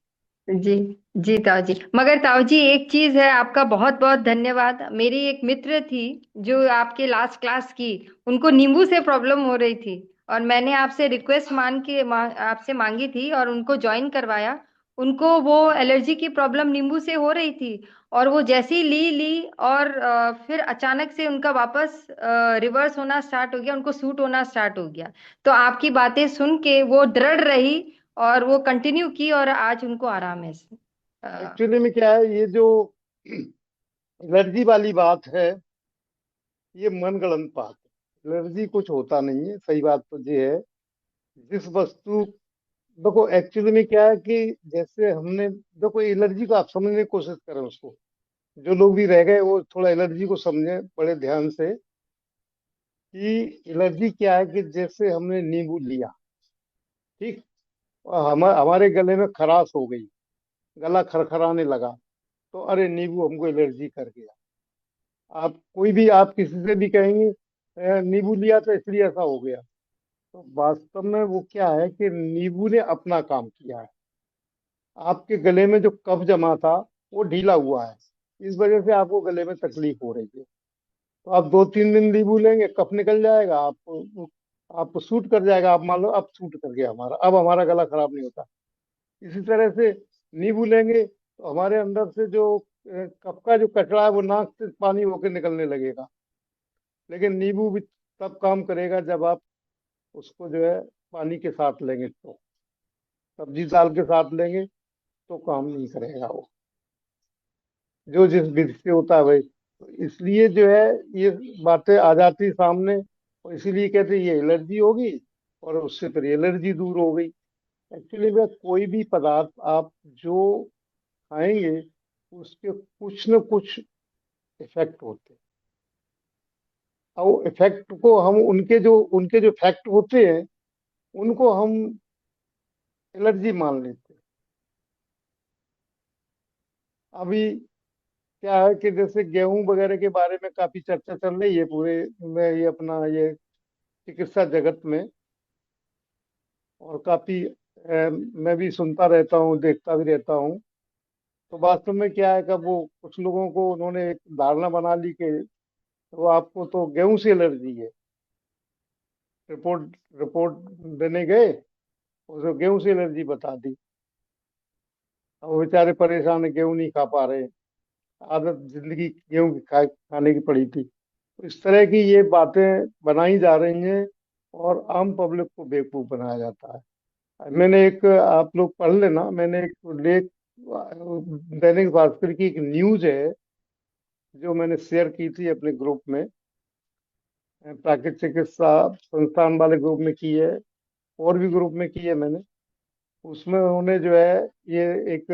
जी जी ताऊ जी, मगर ताऊ जी एक चीज है, आपका बहुत बहुत धन्यवाद। मेरी एक मित्र थी जो आपके लास्ट क्लास की, उनको नींबू से प्रॉब्लम हो रही थी और मैंने आपसे रिक्वेस्ट आपसे मांगी थी और उनको ज्वाइन करवाया। उनको वो एलर्जी की प्रॉब्लम नींबू से हो रही थी और वो जैसी ली और फिर अचानक से उनका वापस रिवर्स होना स्टार्ट हो गया, उनको सूट होना स्टार्ट हो गया। तो आपकी बातें सुन के वो दृढ़ रही और वो कंटिन्यू की और आज उनको आराम है। अ, एक्चुअली में क्या है, ये जो एलर्जी वाली बात है ये मनगढ़ंत बात है। एलर्जी कुछ होता नहीं है, सही बात तो ये है। जिस वस्तु, देखो एक्चुअली में क्या है कि जैसे हमने, देखो एलर्जी को आप समझने की कोशिश करें उसको, जो लोग भी रह गए वो थोड़ा एलर्जी को समझें बड़े ध्यान से, कि एलर्जी क्या है। कि जैसे हमने नींबू लिया, ठीक, और हमारे गले में खराश हो गई, गला खरखराने लगा, तो अरे नींबू हमको एलर्जी कर गया। आप कोई भी आप किसी से भी कहेंगे नींबू लिया तो इसलिए ऐसा हो गया, तो वास्तव में वो क्या है कि नींबू ने अपना काम किया है। आपके गले में जो कफ जमा था वो ढीला हुआ है, इस वजह से आपको गले में तकलीफ हो रही है। तो आप 2-3 दिन नींबू लेंगे, कफ निकल जाएगा, आपको सूट कर जाएगा। आप मान लो अब सूट कर गया हमारा, अब हमारा गला खराब नहीं होता। इसी तरह से नींबू लेंगे तो हमारे अंदर से जो कप का जो कचरा है वो नाक से पानी होकर निकलने लगेगा। लेकिन नींबू भी तब काम करेगा जब आप उसको जो है पानी के साथ लेंगे, तो सब्जी दाल के साथ लेंगे तो काम नहीं करेगा वो, जो जिस विधि से होता है भाई। तो इसलिए जो है ये बातें आ जाती सामने, और इसीलिए कहते हैं ये एलर्जी होगी, और उससे फिर एलर्जी दूर हो गई। एक्चुअली में कोई भी पदार्थ आप जो खाएंगे उसके कुछ न कुछ इफेक्ट होते हैं, और इफेक्ट को हम उनके जो फैक्ट होते हैं उनको हम एलर्जी मान लेते हैं। अभी क्या है कि जैसे गेहूं वगैरह के बारे में काफी चर्चा चल रही है पूरे में, ये अपना ये चिकित्सा जगत में, और काफी मैं भी सुनता रहता हूँ, देखता भी रहता हूँ। तो वास्तव में क्या है कि वो कुछ लोगों को उन्होंने एक धारणा बना ली कि वो आपको तो गेहूं से एलर्जी है। रिपोर्ट रिपोर्ट देने गए, उसको गेहूं से एलर्जी बता दी। अब वो बेचारे परेशान है, गेहूं नहीं खा पा रहे हैं। आदत जिंदगी गेहूं की खाने की पड़ी थी। तो इस तरह की ये बातें बनाई जा रही हैं, और आम पब्लिक को बेवकूफ बनाया जाता है। मैंने एक, आप लोग पढ़ लेना, मैंने एक लेख दैनिक भास्कर की एक न्यूज है जो मैंने शेयर की थी अपने ग्रुप में, प्राकृतिक चिकित्सा संस्थान वाले ग्रुप में की है, और भी ग्रुप में की है मैंने। उसमें उन्होंने जो है ये एक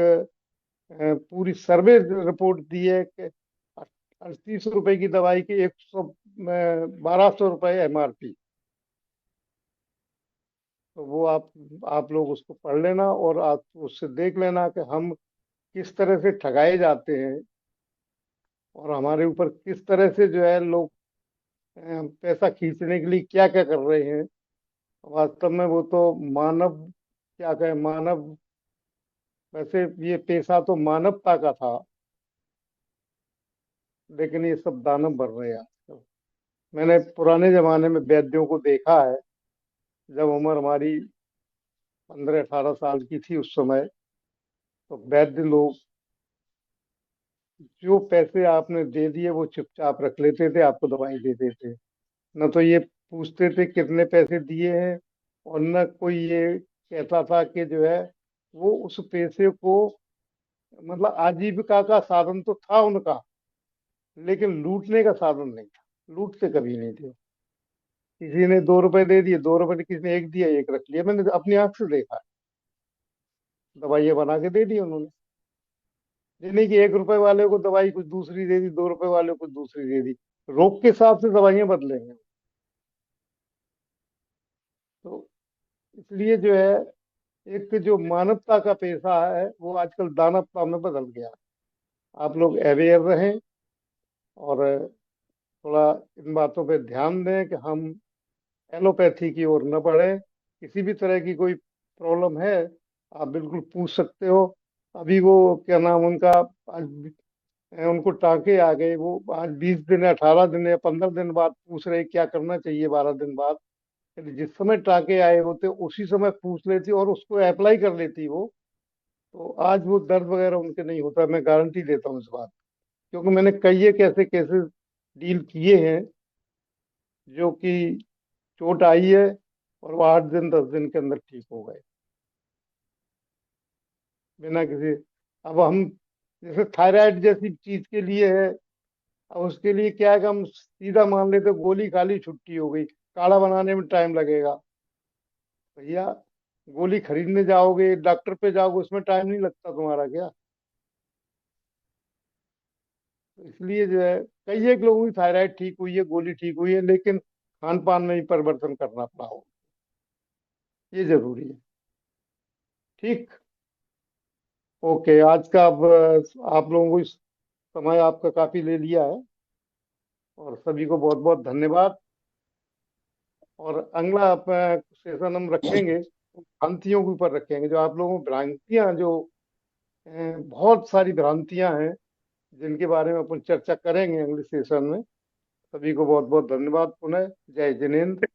पूरी सर्वे रिपोर्ट दी है कि 38 रुपए की दवाई की 1200 रुपए MRP। तो वो आप लोग उसको पढ़ लेना, और आप उससे देख लेना कि हम किस तरह से ठगाए जाते हैं, और हमारे ऊपर किस तरह से जो है लोग पैसा खींचने के लिए क्या क्या कर रहे हैं। वास्तव में वो तो मानव, क्या कहें, मानव, वैसे ये पेशा तो मानवता का था, लेकिन ये सब दानव बन रहे हैं आजकल। मैंने पुराने जमाने में वैद्यों को देखा है, जब उम्र हमारी 15-18 साल की थी उस समय, तो वैद्य लोग जो पैसे आपने दे दिए वो चुपचाप रख लेते थे, आपको दवाई दे देते। न तो ये पूछते थे कितने पैसे दिए हैं, और न कोई ये कहता था कि जो है वो उस पैसे को, मतलब आजीविका का साधन तो था उनका, लेकिन लूटने का साधन नहीं था। लूटते कभी नहीं थे। किसी ने 2 रुपए दे दिए, 2 रुपए, किसी ने एक दिया, एक रख लिया। मैंने अपनी आंख से देखा है, दवाइयाँ बना के दे दी उन्होंने। ये नहीं कि 1 रुपए वाले को दवाई कुछ दूसरी दे दी, 2 रुपए वाले को कुछ दूसरी दे दी। रोग के हिसाब से दवाइयाँ बदलेंगे। तो इसलिए जो है एक जो मानवता का पेशा है वो आजकल दानवता में बदल गया। आप लोग अवेयर रहें, और थोड़ा इन बातों पे ध्यान दें कि हम एलोपैथी की ओर न बढ़े। किसी भी तरह की कोई प्रॉब्लम है, आप बिल्कुल पूछ सकते हो। अभी वो क्या नाम उनका, आज उनको टांके आ गए, वो आज 20 दिन या 18 दिन या 15 दिन बाद पूछ रहे क्या करना चाहिए, 12 दिन बाद। यदि जिस समय टांके आए होते उसी समय पूछ लेती और उसको अप्लाई कर लेती वो, तो आज वो दर्द वगैरह उनके नहीं होता। मैं गारंटी देता हूँ इस बात, क्योंकि मैंने कई एक ऐसे केसेस डील किए हैं जो कि चोट आई है और वो 8 दिन 10 दिन के अंदर ठीक हो गए, बिना किसी। अब हम जैसे थायराइड जैसी चीज के लिए है, अब उसके लिए क्या है कि हम सीधा मान लेते गोली खा ली छुट्टी हो गई, काढ़ा बनाने में टाइम लगेगा। भैया, गोली खरीदने जाओगे, डॉक्टर पे जाओगे, उसमें टाइम नहीं लगता तुम्हारा क्या? तो इसलिए जो है कई एक लोगों की थायराइड ठीक हुई है, गोली ठीक हुई है, लेकिन खान पान में ही परिवर्तन करना पड़ा हो, ये जरूरी है। ठीक। ओके, आज का अब आप लोगों को इस समय आपका काफी ले लिया है, और सभी को बहुत बहुत धन्यवाद। और अगला सेशन हम रखेंगे भ्रांतियों के ऊपर रखेंगे, जो आप लोगों को भ्रांतियां जो बहुत सारी भ्रांतियां हैं जिनके बारे में अपन चर्चा करेंगे अगले सेशन में। सभी को बहुत बहुत धन्यवाद। पुनः जय जिनेन्द्र।